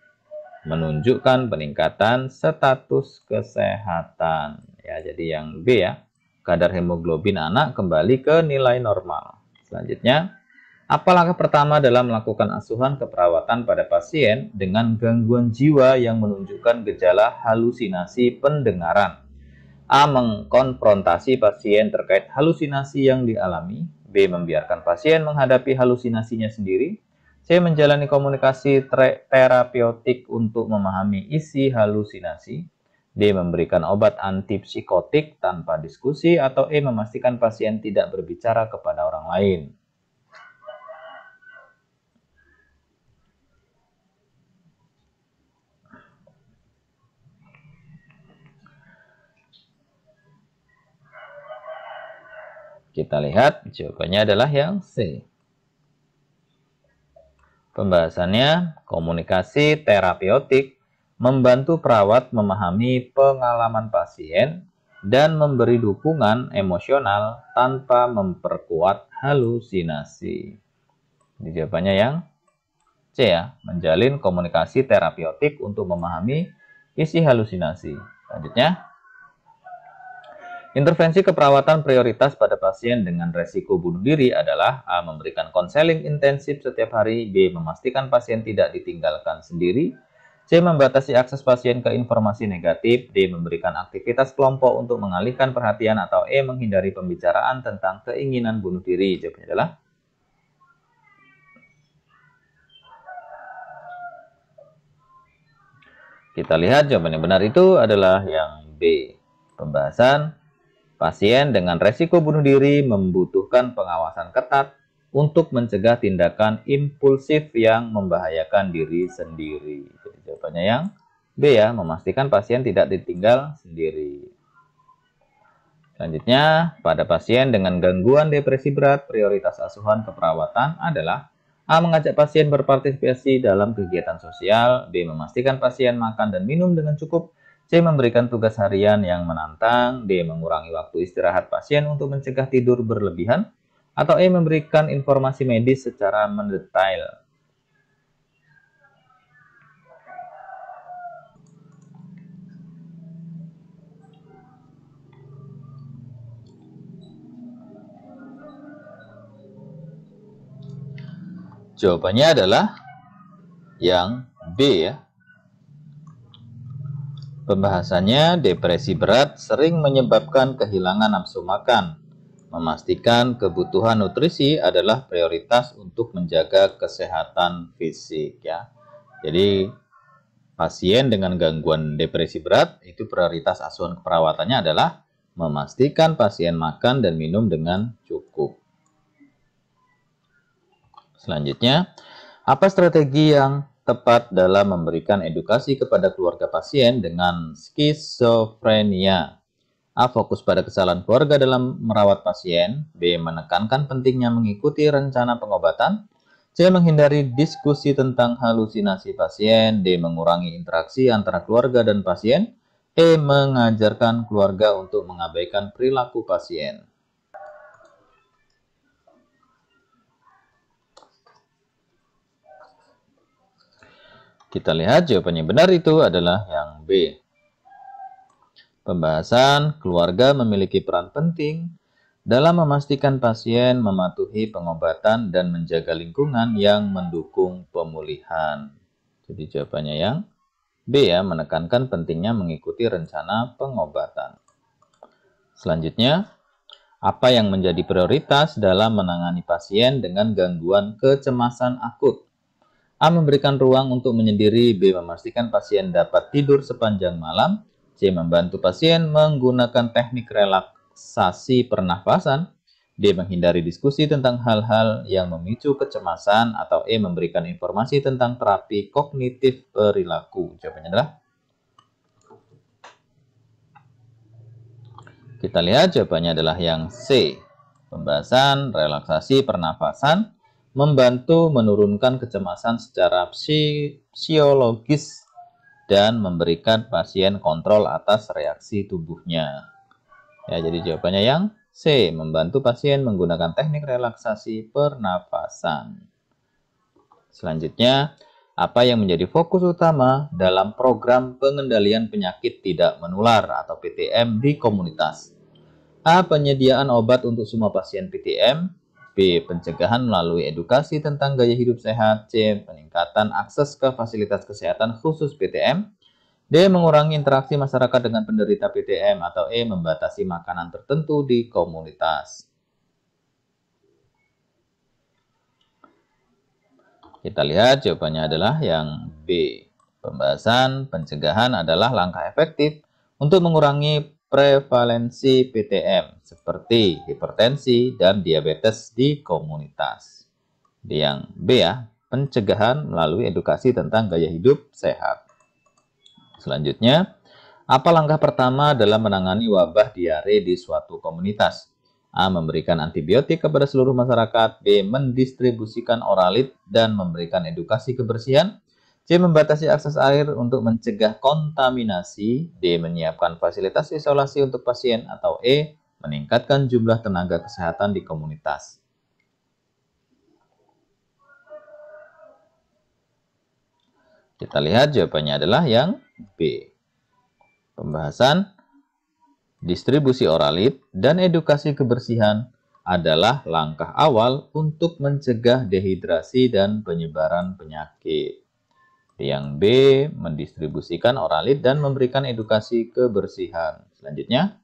menunjukkan peningkatan status kesehatan. Ya, jadi yang B ya, kadar hemoglobin anak kembali ke nilai normal. Selanjutnya, apa langkah pertama dalam melakukan asuhan keperawatan pada pasien dengan gangguan jiwa yang menunjukkan gejala halusinasi pendengaran? A. Mengkonfrontasi pasien terkait halusinasi yang dialami. B. Membiarkan pasien menghadapi halusinasinya sendiri. C. Menjalani komunikasi terapeutik untuk memahami isi halusinasi. D. Memberikan obat antipsikotik tanpa diskusi. Atau E. Memastikan pasien tidak berbicara kepada orang lain. Kita lihat jawabannya adalah yang C. Pembahasannya, komunikasi terapeutik membantu perawat memahami pengalaman pasien dan memberi dukungan emosional tanpa memperkuat halusinasi. Ini jawabannya yang C ya, menjalin komunikasi terapeutik untuk memahami isi halusinasi. Selanjutnya, intervensi keperawatan prioritas pada pasien dengan resiko bunuh diri adalah A. Memberikan konseling intensif setiap hari. B. Memastikan pasien tidak ditinggalkan sendiri. C. Membatasi akses pasien ke informasi negatif. D. Memberikan aktivitas kelompok untuk mengalihkan perhatian. Atau E. Menghindari pembicaraan tentang keinginan bunuh diri. Jawabannya adalah kita lihat jawaban yang benar itu adalah yang B. Pembahasan pasien dengan resiko bunuh diri membutuhkan pengawasan ketat untuk mencegah tindakan impulsif yang membahayakan diri sendiri. Jadi jawabannya yang B ya, memastikan pasien tidak ditinggal sendiri. Selanjutnya, pada pasien dengan gangguan depresi berat, prioritas asuhan keperawatan adalah A. Mengajak pasien berpartisipasi dalam kegiatan sosial. B. Memastikan pasien makan dan minum dengan cukup. C. Memberikan tugas harian yang menantang. D. Mengurangi waktu istirahat pasien untuk mencegah tidur berlebihan. Atau E. Memberikan informasi medis secara mendetail. Jawabannya adalah yang B ya. Pembahasannya, depresi berat sering menyebabkan kehilangan nafsu makan. Memastikan kebutuhan nutrisi adalah prioritas untuk menjaga kesehatan fisik ya. Jadi pasien dengan gangguan depresi berat itu prioritas asuhan keperawatannya adalah memastikan pasien makan dan minum dengan cukup. Selanjutnya, apa strategi yang tepat dalam memberikan edukasi kepada keluarga pasien dengan skizofrenia? A. Fokus pada kesalahan keluarga dalam merawat pasien. B. Menekankan pentingnya mengikuti rencana pengobatan. C. Menghindari diskusi tentang halusinasi pasien. D. Mengurangi interaksi antara keluarga dan pasien. E. Mengajarkan keluarga untuk mengabaikan perilaku pasien. Kita lihat jawabannya benar itu adalah yang B. Pembahasan keluarga memiliki peran penting dalam memastikan pasien mematuhi pengobatan dan menjaga lingkungan yang mendukung pemulihan. Jadi jawabannya yang B ya, menekankan pentingnya mengikuti rencana pengobatan. Selanjutnya, apa yang menjadi prioritas dalam menangani pasien dengan gangguan kecemasan akut? A. Memberikan ruang untuk menyendiri. B. Memastikan pasien dapat tidur sepanjang malam. C. Membantu pasien menggunakan teknik relaksasi pernafasan. D. Menghindari diskusi tentang hal-hal yang memicu kecemasan. Atau E. Memberikan informasi tentang terapi kognitif perilaku. Jawabannya adalah kita lihat jawabannya adalah yang C. Pembahasan relaksasi pernafasan membantu menurunkan kecemasan secara fisiologis dan memberikan pasien kontrol atas reaksi tubuhnya. Ya, jadi jawabannya yang C. Membantu pasien menggunakan teknik relaksasi pernafasan. Selanjutnya, apa yang menjadi fokus utama dalam program pengendalian penyakit tidak menular atau PTM di komunitas? A. Penyediaan obat untuk semua pasien PTM. B. Pencegahan melalui edukasi tentang gaya hidup sehat. C. Peningkatan akses ke fasilitas kesehatan khusus PTM. D. Mengurangi interaksi masyarakat dengan penderita PTM. Atau E. Membatasi makanan tertentu di komunitas. Kita lihat jawabannya adalah yang B. Pembahasan pencegahan adalah langkah efektif untuk mengurangi prevalensi PTM seperti hipertensi dan diabetes di komunitas. Yang B ya, pencegahan melalui edukasi tentang gaya hidup sehat. Selanjutnya, apa langkah pertama dalam menangani wabah diare di suatu komunitas? A. Memberikan antibiotik kepada seluruh masyarakat. B. Mendistribusikan oralit dan memberikan edukasi kebersihan. C. Membatasi akses air untuk mencegah kontaminasi. D. Menyiapkan fasilitas isolasi untuk pasien. Atau E. Meningkatkan jumlah tenaga kesehatan di komunitas. Kita lihat jawabannya adalah yang B. Pembahasan distribusi oralit dan edukasi kebersihan adalah langkah awal untuk mencegah dehidrasi dan penyebaran penyakit. Yang B, mendistribusikan oralit dan memberikan edukasi kebersihan. Selanjutnya,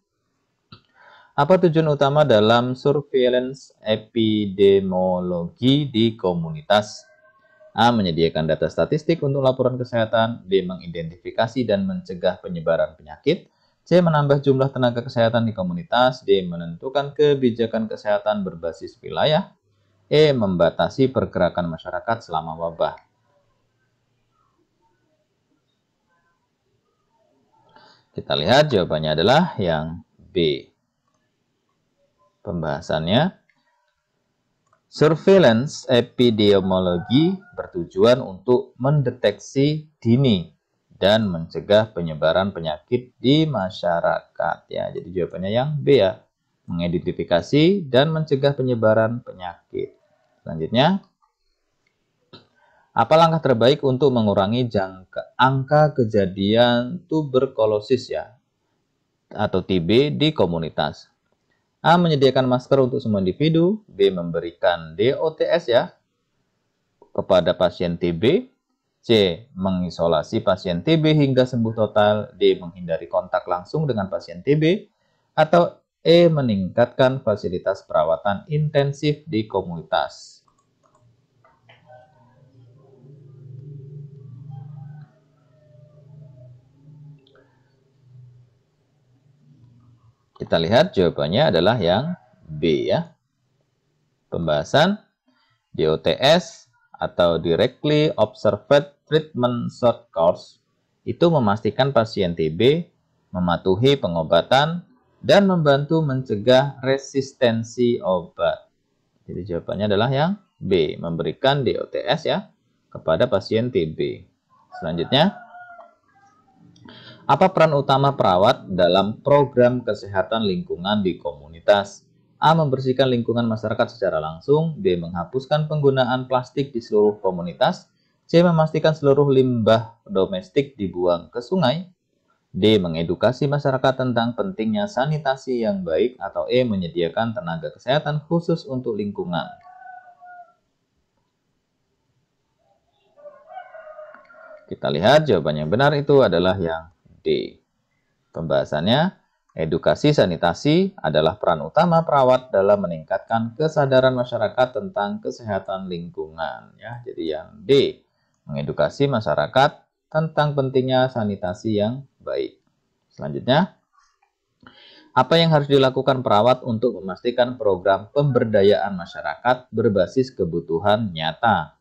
apa tujuan utama dalam surveillance epidemiologi di komunitas? A. Menyediakan data statistik untuk laporan kesehatan. B. Mengidentifikasi dan mencegah penyebaran penyakit. C. Menambah jumlah tenaga kesehatan di komunitas. D. Menentukan kebijakan kesehatan berbasis wilayah. E. Membatasi pergerakan masyarakat selama wabah. Kita lihat jawabannya adalah yang B. Pembahasannya, surveillance epidemiologi bertujuan untuk mendeteksi dini dan mencegah penyebaran penyakit di masyarakat. Ya, jadi jawabannya yang B ya, mengidentifikasi dan mencegah penyebaran penyakit. Selanjutnya, apa langkah terbaik untuk mengurangi angka kejadian tuberkulosis ya atau TB di komunitas? A. Menyediakan masker untuk semua individu. B. Memberikan DOTS ya kepada pasien TB. C. Mengisolasi pasien TB hingga sembuh total. D. Menghindari kontak langsung dengan pasien TB. Atau E. Meningkatkan fasilitas perawatan intensif di komunitas. Kita lihat jawabannya adalah yang B ya. Pembahasan DOTS atau Directly Observed treatment short course itu memastikan pasien TB mematuhi pengobatan dan membantu mencegah resistensi obat. Jadi jawabannya adalah yang B, memberikan DOTS ya kepada pasien TB. Selanjutnya, apa peran utama perawat dalam program kesehatan lingkungan di komunitas? A. Membersihkan lingkungan masyarakat secara langsung. B. Menghapuskan penggunaan plastik di seluruh komunitas. C. Memastikan seluruh limbah domestik dibuang ke sungai. D. Mengedukasi masyarakat tentang pentingnya sanitasi yang baik. Atau E. Menyediakan tenaga kesehatan khusus untuk lingkungan. Kita lihat jawaban yang benar itu adalah yang D. Pembahasannya, edukasi sanitasi adalah peran utama perawat dalam meningkatkan kesadaran masyarakat tentang kesehatan lingkungan. Ya, jadi yang D, mengedukasi masyarakat tentang pentingnya sanitasi yang baik. Selanjutnya, apa yang harus dilakukan perawat untuk memastikan program pemberdayaan masyarakat berbasis kebutuhan nyata?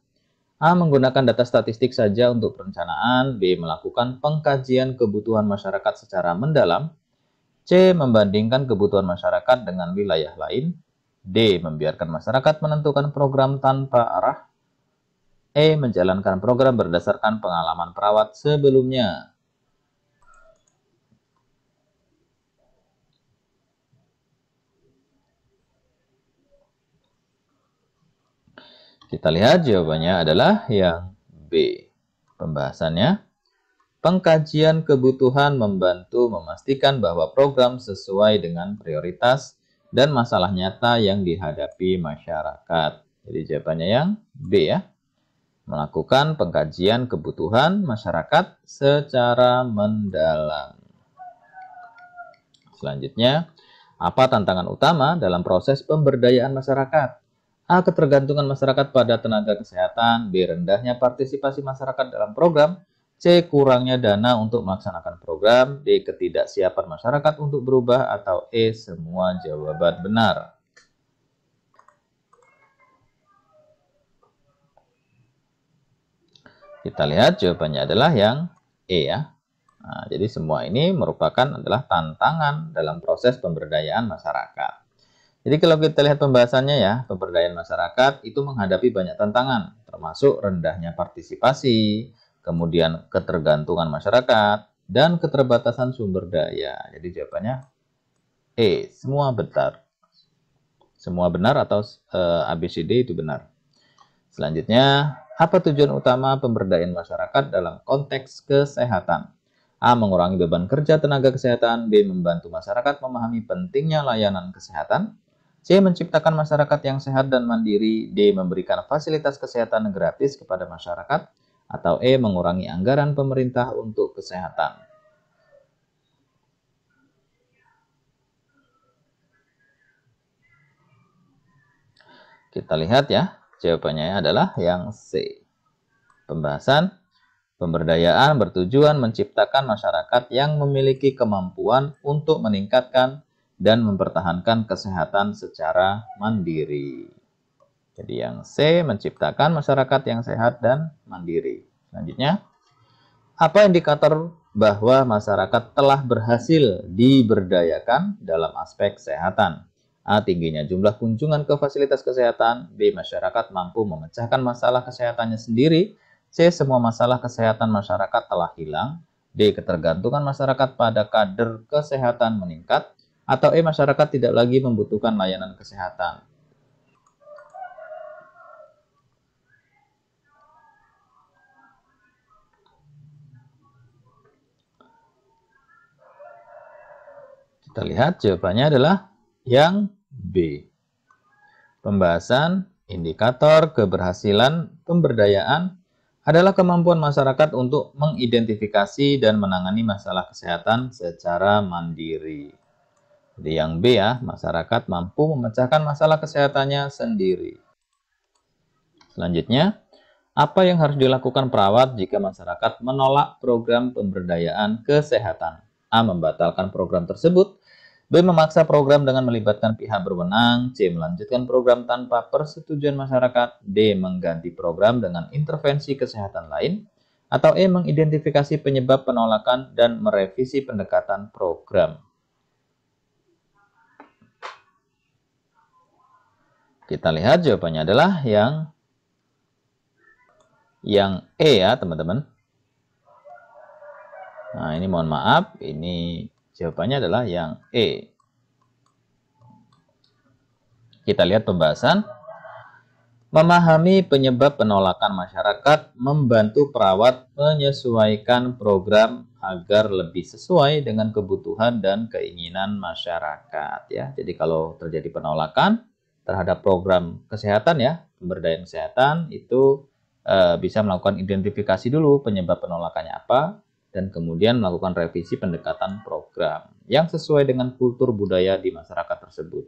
A. Menggunakan data statistik saja untuk perencanaan. B. Melakukan pengkajian kebutuhan masyarakat secara mendalam. C. Membandingkan kebutuhan masyarakat dengan wilayah lain. D. Membiarkan masyarakat menentukan program tanpa arah. E. Menjalankan program berdasarkan pengalaman perawat sebelumnya. Kita lihat jawabannya adalah yang B. Pembahasannya, pengkajian kebutuhan membantu memastikan bahwa program sesuai dengan prioritas dan masalah nyata yang dihadapi masyarakat. Jadi jawabannya yang B ya. Melakukan pengkajian kebutuhan masyarakat secara mendalam. Selanjutnya, apa tantangan utama dalam proses pemberdayaan masyarakat? A. Ketergantungan masyarakat pada tenaga kesehatan. B. Rendahnya partisipasi masyarakat dalam program. C. Kurangnya dana untuk melaksanakan program. D. Ketidaksiapan masyarakat untuk berubah. Atau E. Semua jawaban benar. Kita lihat jawabannya adalah yang E ya. Nah, jadi semua ini merupakan adalah tantangan dalam proses pemberdayaan masyarakat. Jadi kalau kita lihat pembahasannya ya, pemberdayaan masyarakat itu menghadapi banyak tantangan, termasuk rendahnya partisipasi, kemudian ketergantungan masyarakat, dan keterbatasan sumber daya. Jadi jawabannya E, semua benar. Semua benar atau ABCD itu benar. Selanjutnya, apa tujuan utama pemberdayaan masyarakat dalam konteks kesehatan? A. Mengurangi beban kerja tenaga kesehatan. B. Membantu masyarakat memahami pentingnya layanan kesehatan. C. Menciptakan masyarakat yang sehat dan mandiri. D. Memberikan fasilitas kesehatan gratis kepada masyarakat. Atau E. Mengurangi anggaran pemerintah untuk kesehatan. Kita lihat ya, jawabannya adalah yang C. Pembahasan, pemberdayaan bertujuan menciptakan masyarakat yang memiliki kemampuan untuk meningkatkan dan mempertahankan kesehatan secara mandiri. Jadi yang C, menciptakan masyarakat yang sehat dan mandiri. Selanjutnya, apa indikator bahwa masyarakat telah berhasil diberdayakan dalam aspek kesehatan? A. Tingginya jumlah kunjungan ke fasilitas kesehatan. B. Masyarakat mampu memecahkan masalah kesehatannya sendiri. C. Semua masalah kesehatan masyarakat telah hilang. D. Ketergantungan masyarakat pada kader kesehatan meningkat. Atau E. Masyarakat tidak lagi membutuhkan layanan kesehatan. Kita lihat jawabannya adalah yang B. Pembahasan indikator keberhasilan pemberdayaan adalah kemampuan masyarakat untuk mengidentifikasi dan menangani masalah kesehatan secara mandiri. Jadi yang B ya, masyarakat mampu memecahkan masalah kesehatannya sendiri. Selanjutnya, apa yang harus dilakukan perawat jika masyarakat menolak program pemberdayaan kesehatan? A. Membatalkan program tersebut. B. Memaksa program dengan melibatkan pihak berwenang. C. Melanjutkan program tanpa persetujuan masyarakat. D. Mengganti program dengan intervensi kesehatan lain. Atau E. Mengidentifikasi penyebab penolakan dan merevisi pendekatan program. Kita lihat jawabannya adalah yang E ya teman-teman. Nah ini mohon maaf, ini jawabannya adalah yang E. Kita lihat pembahasan. Memahami penyebab penolakan masyarakat, membantu perawat menyesuaikan program agar lebih sesuai dengan kebutuhan dan keinginan masyarakat ya. Jadi kalau terjadi penolakan terhadap program kesehatan ya, pemberdayaan kesehatan itu bisa melakukan identifikasi dulu penyebab penolakannya apa dan kemudian melakukan revisi pendekatan program yang sesuai dengan kultur budaya di masyarakat tersebut.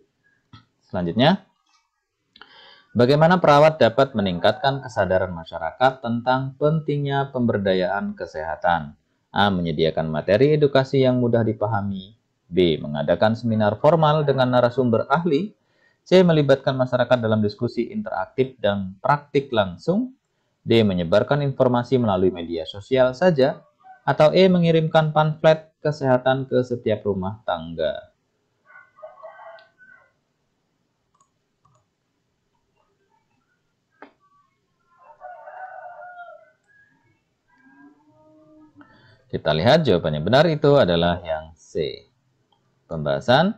Selanjutnya, bagaimana perawat dapat meningkatkan kesadaran masyarakat tentang pentingnya pemberdayaan kesehatan? A. Menyediakan materi edukasi yang mudah dipahami. B. Mengadakan seminar formal dengan narasumber ahli. C. Melibatkan masyarakat dalam diskusi interaktif dan praktik langsung. D. Menyebarkan informasi melalui media sosial saja. Atau E. Mengirimkan pamflet kesehatan ke setiap rumah tangga. Kita lihat jawabannya benar itu adalah yang C. Pembahasan,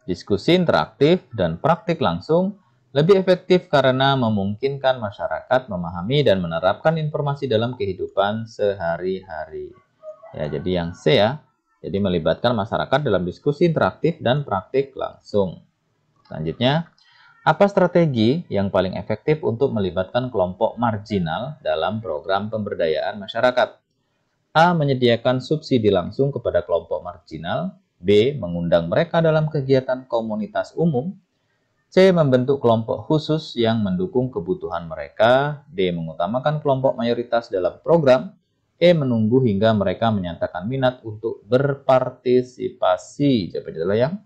diskusi interaktif, dan praktik langsung lebih efektif karena memungkinkan masyarakat memahami dan menerapkan informasi dalam kehidupan sehari-hari. Ya, jadi yang C ya. Jadi melibatkan masyarakat dalam diskusi interaktif dan praktik langsung. Selanjutnya, apa strategi yang paling efektif untuk melibatkan kelompok marginal dalam program pemberdayaan masyarakat? A. Menyediakan subsidi langsung kepada kelompok marginal. B. Mengundang mereka dalam kegiatan komunitas umum. C. Membentuk kelompok khusus yang mendukung kebutuhan mereka. D. Mengutamakan kelompok mayoritas dalam program. E. Menunggu hingga mereka menyatakan minat untuk berpartisipasi. Jawabannya adalah yang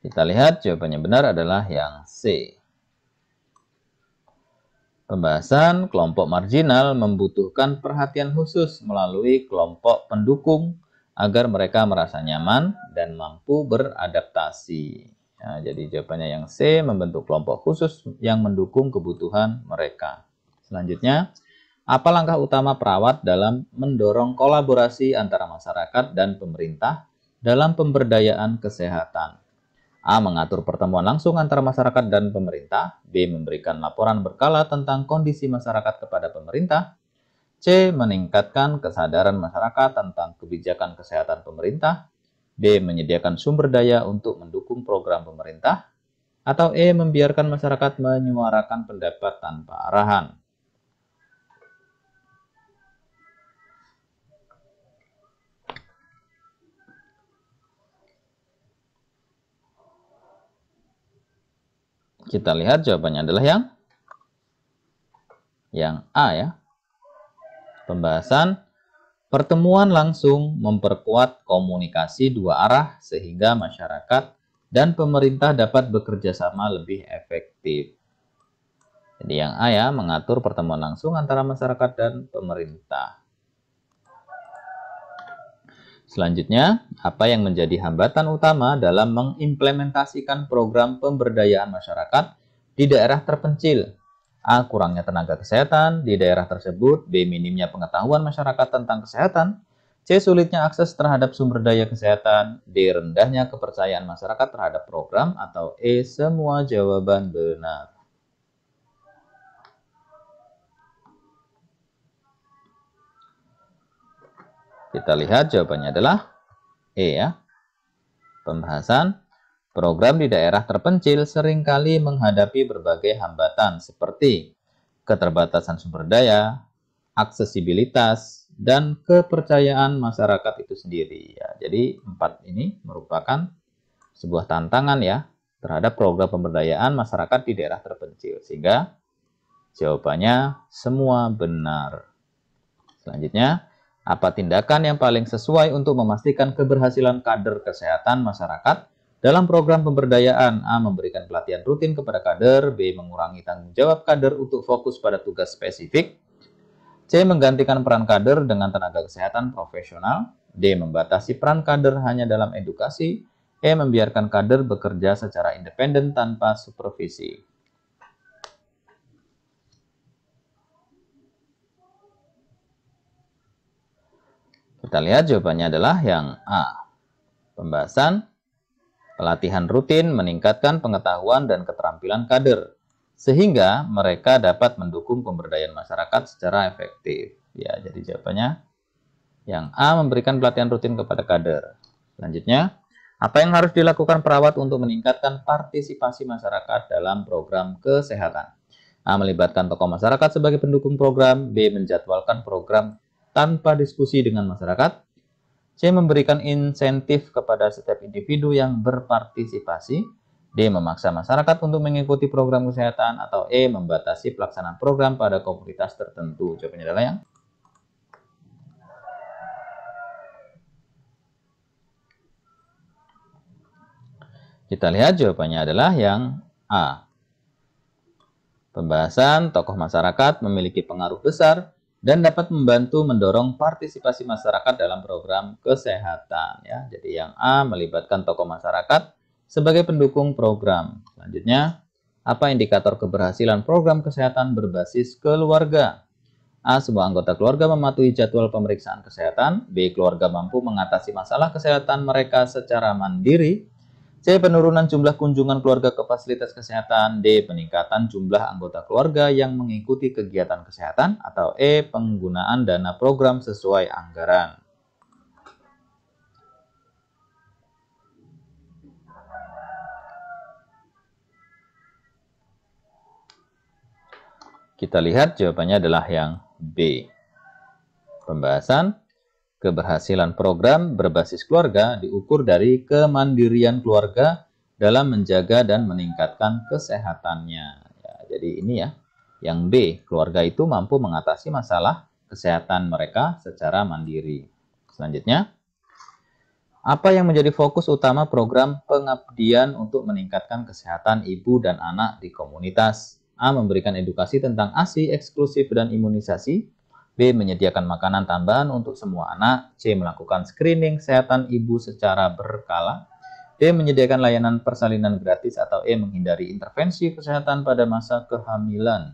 kita lihat jawabannya benar adalah yang C. Pembahasan kelompok marginal membutuhkan perhatian khusus melalui kelompok pendukung agar mereka merasa nyaman dan mampu beradaptasi. Nah, jadi jawabannya yang C, membentuk kelompok khusus yang mendukung kebutuhan mereka. Selanjutnya, apa langkah utama perawat dalam mendorong kolaborasi antara masyarakat dan pemerintah dalam pemberdayaan kesehatan? A. Mengatur pertemuan langsung antara masyarakat dan pemerintah. B. Memberikan laporan berkala tentang kondisi masyarakat kepada pemerintah. C. Meningkatkan kesadaran masyarakat tentang kebijakan kesehatan pemerintah. D. Menyediakan sumber daya untuk mendukung program pemerintah. Atau E. Membiarkan masyarakat menyuarakan pendapat tanpa arahan. Kita lihat jawabannya adalah yang A ya. Pembahasan, pertemuan langsung memperkuat komunikasi dua arah sehingga masyarakat dan pemerintah dapat bekerja sama lebih efektif. Jadi yang A ya, mengatur pertemuan langsung antara masyarakat dan pemerintah. Selanjutnya, apa yang menjadi hambatan utama dalam mengimplementasikan program pemberdayaan masyarakat di daerah terpencil? A. Kurangnya tenaga kesehatan di daerah tersebut. B. Minimnya pengetahuan masyarakat tentang kesehatan. C. Sulitnya akses terhadap sumber daya kesehatan. D. Rendahnya kepercayaan masyarakat terhadap program. Atau E. Semua jawaban benar. Kita lihat jawabannya adalah E ya. Pembahasan, program di daerah terpencil seringkali menghadapi berbagai hambatan seperti keterbatasan sumber daya, aksesibilitas, dan kepercayaan masyarakat itu sendiri. Ya, jadi 4 ini merupakan sebuah tantangan ya terhadap program pemberdayaan masyarakat di daerah terpencil. Sehingga jawabannya semua benar. Selanjutnya, Apa tindakan yang paling sesuai untuk memastikan keberhasilan kader kesehatan masyarakat dalam program pemberdayaan? A. Memberikan pelatihan rutin kepada kader. B. Mengurangi tanggung jawab kader untuk fokus pada tugas spesifik. C. Menggantikan peran kader dengan tenaga kesehatan profesional. D. Membatasi peran kader hanya dalam edukasi. E. Membiarkan kader bekerja secara independen tanpa supervisi. Kita lihat jawabannya adalah yang A. Pembahasan pelatihan rutin meningkatkan pengetahuan dan keterampilan kader, sehingga mereka dapat mendukung pemberdayaan masyarakat secara efektif. Ya, jadi jawabannya yang A, memberikan pelatihan rutin kepada kader. Selanjutnya, apa yang harus dilakukan perawat untuk meningkatkan partisipasi masyarakat dalam program kesehatan? A. Melibatkan tokoh masyarakat sebagai pendukung program. B. Menjadwalkan program tanpa diskusi dengan masyarakat. C. Memberikan insentif kepada setiap individu yang berpartisipasi. D. Memaksa masyarakat untuk mengikuti program kesehatan. Atau E. Membatasi pelaksanaan program pada komunitas tertentu. Jawabannya adalah yang kita lihat jawabannya adalah yang A. Pembahasan tokoh masyarakat memiliki pengaruh besar dan dapat membantu mendorong partisipasi masyarakat dalam program kesehatan. Ya, jadi yang A, melibatkan tokoh masyarakat sebagai pendukung program. Selanjutnya, apa indikator keberhasilan program kesehatan berbasis keluarga? A. Semua anggota keluarga mematuhi jadwal pemeriksaan kesehatan. B. Keluarga mampu mengatasi masalah kesehatan mereka secara mandiri. C. Penurunan jumlah kunjungan keluarga ke fasilitas kesehatan. D. Peningkatan jumlah anggota keluarga yang mengikuti kegiatan kesehatan. Atau E. Penggunaan dana program sesuai anggaran. Kita lihat jawabannya adalah yang B. Pembahasan keberhasilan program berbasis keluarga diukur dari kemandirian keluarga dalam menjaga dan meningkatkan kesehatannya. Ya, jadi ini ya, yang B, keluarga itu mampu mengatasi masalah kesehatan mereka secara mandiri. Selanjutnya, apa yang menjadi fokus utama program pengabdian untuk meningkatkan kesehatan ibu dan anak di komunitas? A. Memberikan edukasi tentang ASI eksklusif dan imunisasi. B. Menyediakan makanan tambahan untuk semua anak. C. Melakukan screening kesehatan ibu secara berkala. D. Menyediakan layanan persalinan gratis. Atau E. Menghindari intervensi kesehatan pada masa kehamilan.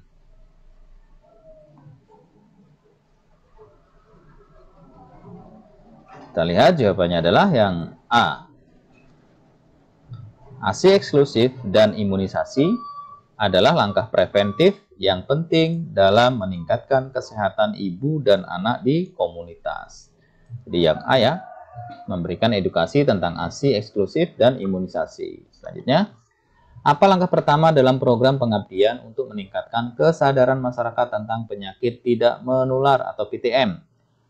Kita lihat jawabannya adalah yang A. ASI eksklusif dan imunisasi adalah langkah preventif yang penting dalam meningkatkan kesehatan ibu dan anak di komunitas. Jadi yang A ya, memberikan edukasi tentang ASI eksklusif dan imunisasi. Selanjutnya, apa langkah pertama dalam program pengabdian untuk meningkatkan kesadaran masyarakat tentang penyakit tidak menular atau PTM?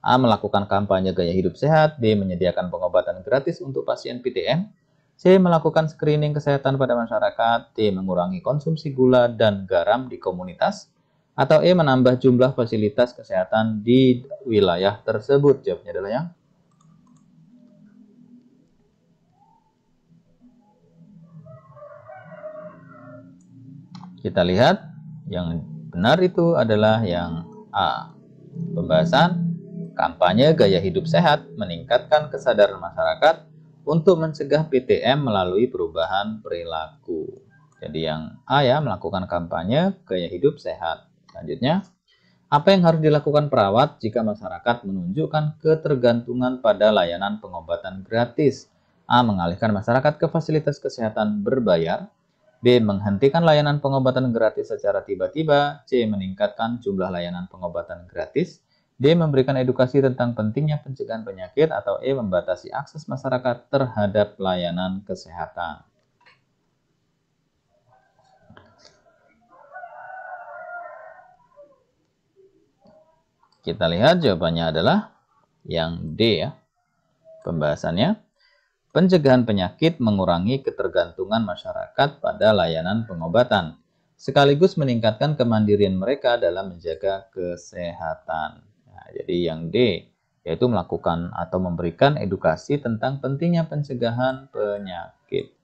A. Melakukan kampanye gaya hidup sehat. B. Menyediakan pengobatan gratis untuk pasien PTM. C. Melakukan screening kesehatan pada masyarakat. D. Mengurangi konsumsi gula dan garam di komunitas. Atau E. Menambah jumlah fasilitas kesehatan di wilayah tersebut. Jawabnya adalah yang kita lihat yang benar itu adalah yang A. Pembahasan kampanye gaya hidup sehat meningkatkan kesadaran masyarakat untuk mencegah PTM melalui perubahan perilaku. Jadi yang A ya, melakukan kampanye gaya hidup sehat. Selanjutnya, apa yang harus dilakukan perawat jika masyarakat menunjukkan ketergantungan pada layanan pengobatan gratis? A. Mengalihkan masyarakat ke fasilitas kesehatan berbayar. B. Menghentikan layanan pengobatan gratis secara tiba-tiba. C. Meningkatkan jumlah layanan pengobatan gratis. D. Memberikan edukasi tentang pentingnya pencegahan penyakit. Atau E. Membatasi akses masyarakat terhadap layanan kesehatan. Kita lihat jawabannya adalah yang D ya. Pembahasannya, pencegahan penyakit mengurangi ketergantungan masyarakat pada layanan pengobatan, sekaligus meningkatkan kemandirian mereka dalam menjaga kesehatan. Nah, jadi yang D, yaitu melakukan atau memberikan edukasi tentang pentingnya pencegahan penyakit.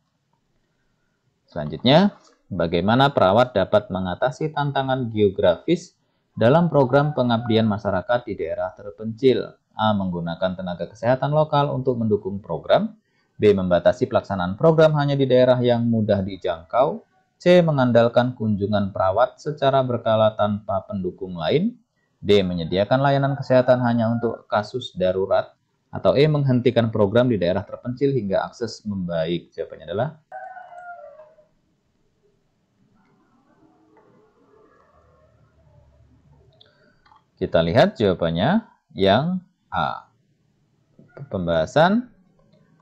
Selanjutnya, bagaimana perawat dapat mengatasi tantangan geografis dalam program pengabdian masyarakat di daerah terpencil? A. Menggunakan tenaga kesehatan lokal untuk mendukung program. B. Membatasi pelaksanaan program hanya di daerah yang mudah dijangkau. C. Mengandalkan kunjungan perawat secara berkala tanpa pendukung lain. D. Menyediakan layanan kesehatan hanya untuk kasus darurat. Atau E. Menghentikan program di daerah terpencil hingga akses membaik. Jawabannya adalah kita lihat jawabannya yang A. Pembahasan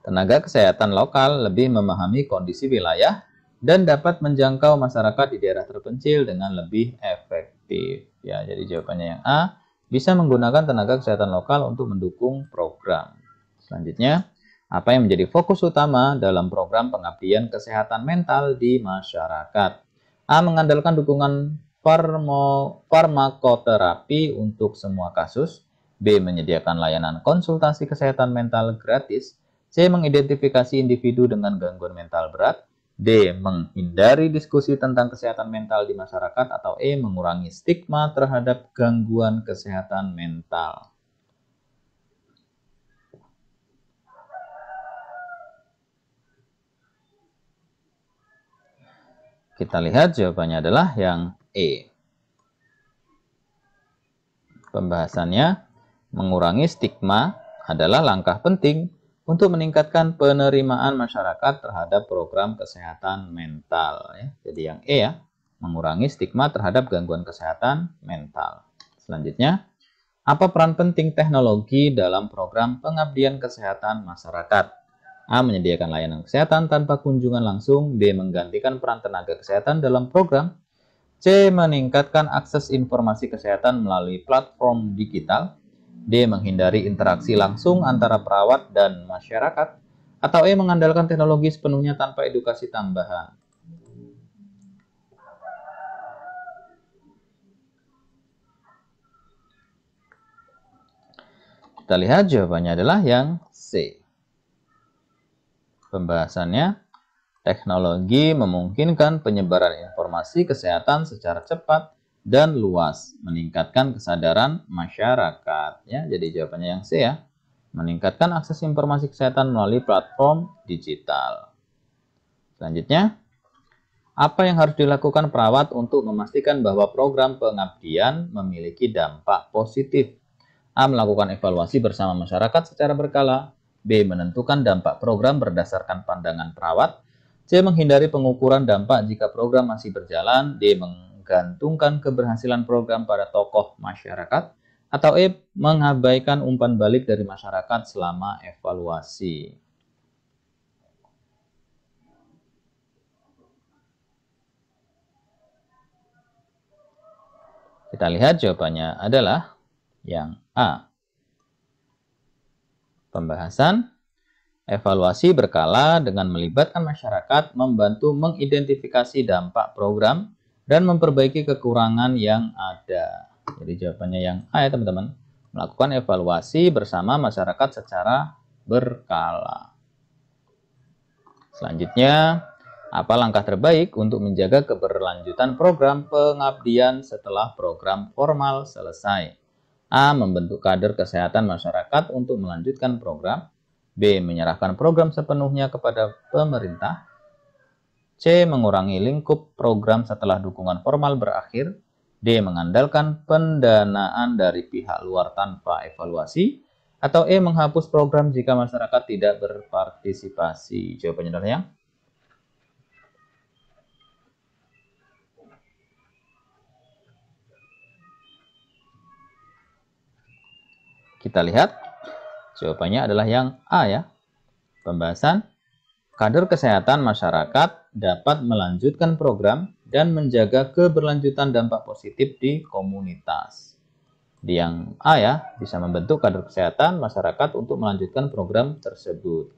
tenaga kesehatan lokal lebih memahami kondisi wilayah dan dapat menjangkau masyarakat di daerah terpencil dengan lebih efektif. Ya, jadi jawabannya yang A, bisa menggunakan tenaga kesehatan lokal untuk mendukung program. Selanjutnya, apa yang menjadi fokus utama dalam program pengabdian kesehatan mental di masyarakat? A. Mengandalkan dukungan farmakoterapi untuk semua kasus. B. Menyediakan layanan konsultasi kesehatan mental gratis. C. Mengidentifikasi individu dengan gangguan mental berat. D. Menghindari diskusi tentang kesehatan mental di masyarakat. Atau E. Mengurangi stigma terhadap gangguan kesehatan mental. Kita lihat jawabannya adalah yang E. Pembahasannya, mengurangi stigma adalah langkah penting untuk meningkatkan penerimaan masyarakat terhadap program kesehatan mental. Jadi yang E ya, mengurangi stigma terhadap gangguan kesehatan mental. Selanjutnya, apa peran penting teknologi dalam program pengabdian kesehatan masyarakat? A. Menyediakan layanan kesehatan tanpa kunjungan langsung. B. Menggantikan peran tenaga kesehatan dalam program. C. Meningkatkan akses informasi kesehatan melalui platform digital. D. Menghindari interaksi langsung antara perawat dan masyarakat. Atau E. Mengandalkan teknologi sepenuhnya tanpa edukasi tambahan. Kita lihat jawabannya adalah yang C. Pembahasannya, teknologi memungkinkan penyebaran informasi kesehatan secara cepat dan luas, meningkatkan kesadaran masyarakat. Ya, jadi jawabannya yang C ya, meningkatkan akses informasi kesehatan melalui platform digital. Selanjutnya, apa yang harus dilakukan perawat untuk memastikan bahwa program pengabdian memiliki dampak positif? A. Melakukan evaluasi bersama masyarakat secara berkala. B. Menentukan dampak program berdasarkan pandangan perawat. C. Menghindari pengukuran dampak jika program masih berjalan. D. Menggantungkan keberhasilan program pada tokoh masyarakat. Atau E. Mengabaikan umpan balik dari masyarakat selama evaluasi. Kita lihat jawabannya adalah yang A. Pembahasan, evaluasi berkala dengan melibatkan masyarakat membantu mengidentifikasi dampak program dan memperbaiki kekurangan yang ada. Jadi jawabannya yang A ya teman-teman. Melakukan evaluasi bersama masyarakat secara berkala. Selanjutnya, apa langkah terbaik untuk menjaga keberlanjutan program pengabdian setelah program formal selesai? A. Membentuk kader kesehatan masyarakat untuk melanjutkan program. B. Menyerahkan program sepenuhnya kepada pemerintah. C. Mengurangi lingkup program setelah dukungan formal berakhir. D. Mengandalkan pendanaan dari pihak luar tanpa evaluasi. Atau E. Menghapus program jika masyarakat tidak berpartisipasi. Jawabannya adalah yang kita lihat, jawabannya adalah yang A ya. Pembahasan, kader kesehatan masyarakat dapat melanjutkan program dan menjaga keberlanjutan dampak positif di komunitas. Di yang A ya, bisa membentuk kader kesehatan masyarakat untuk melanjutkan program tersebut.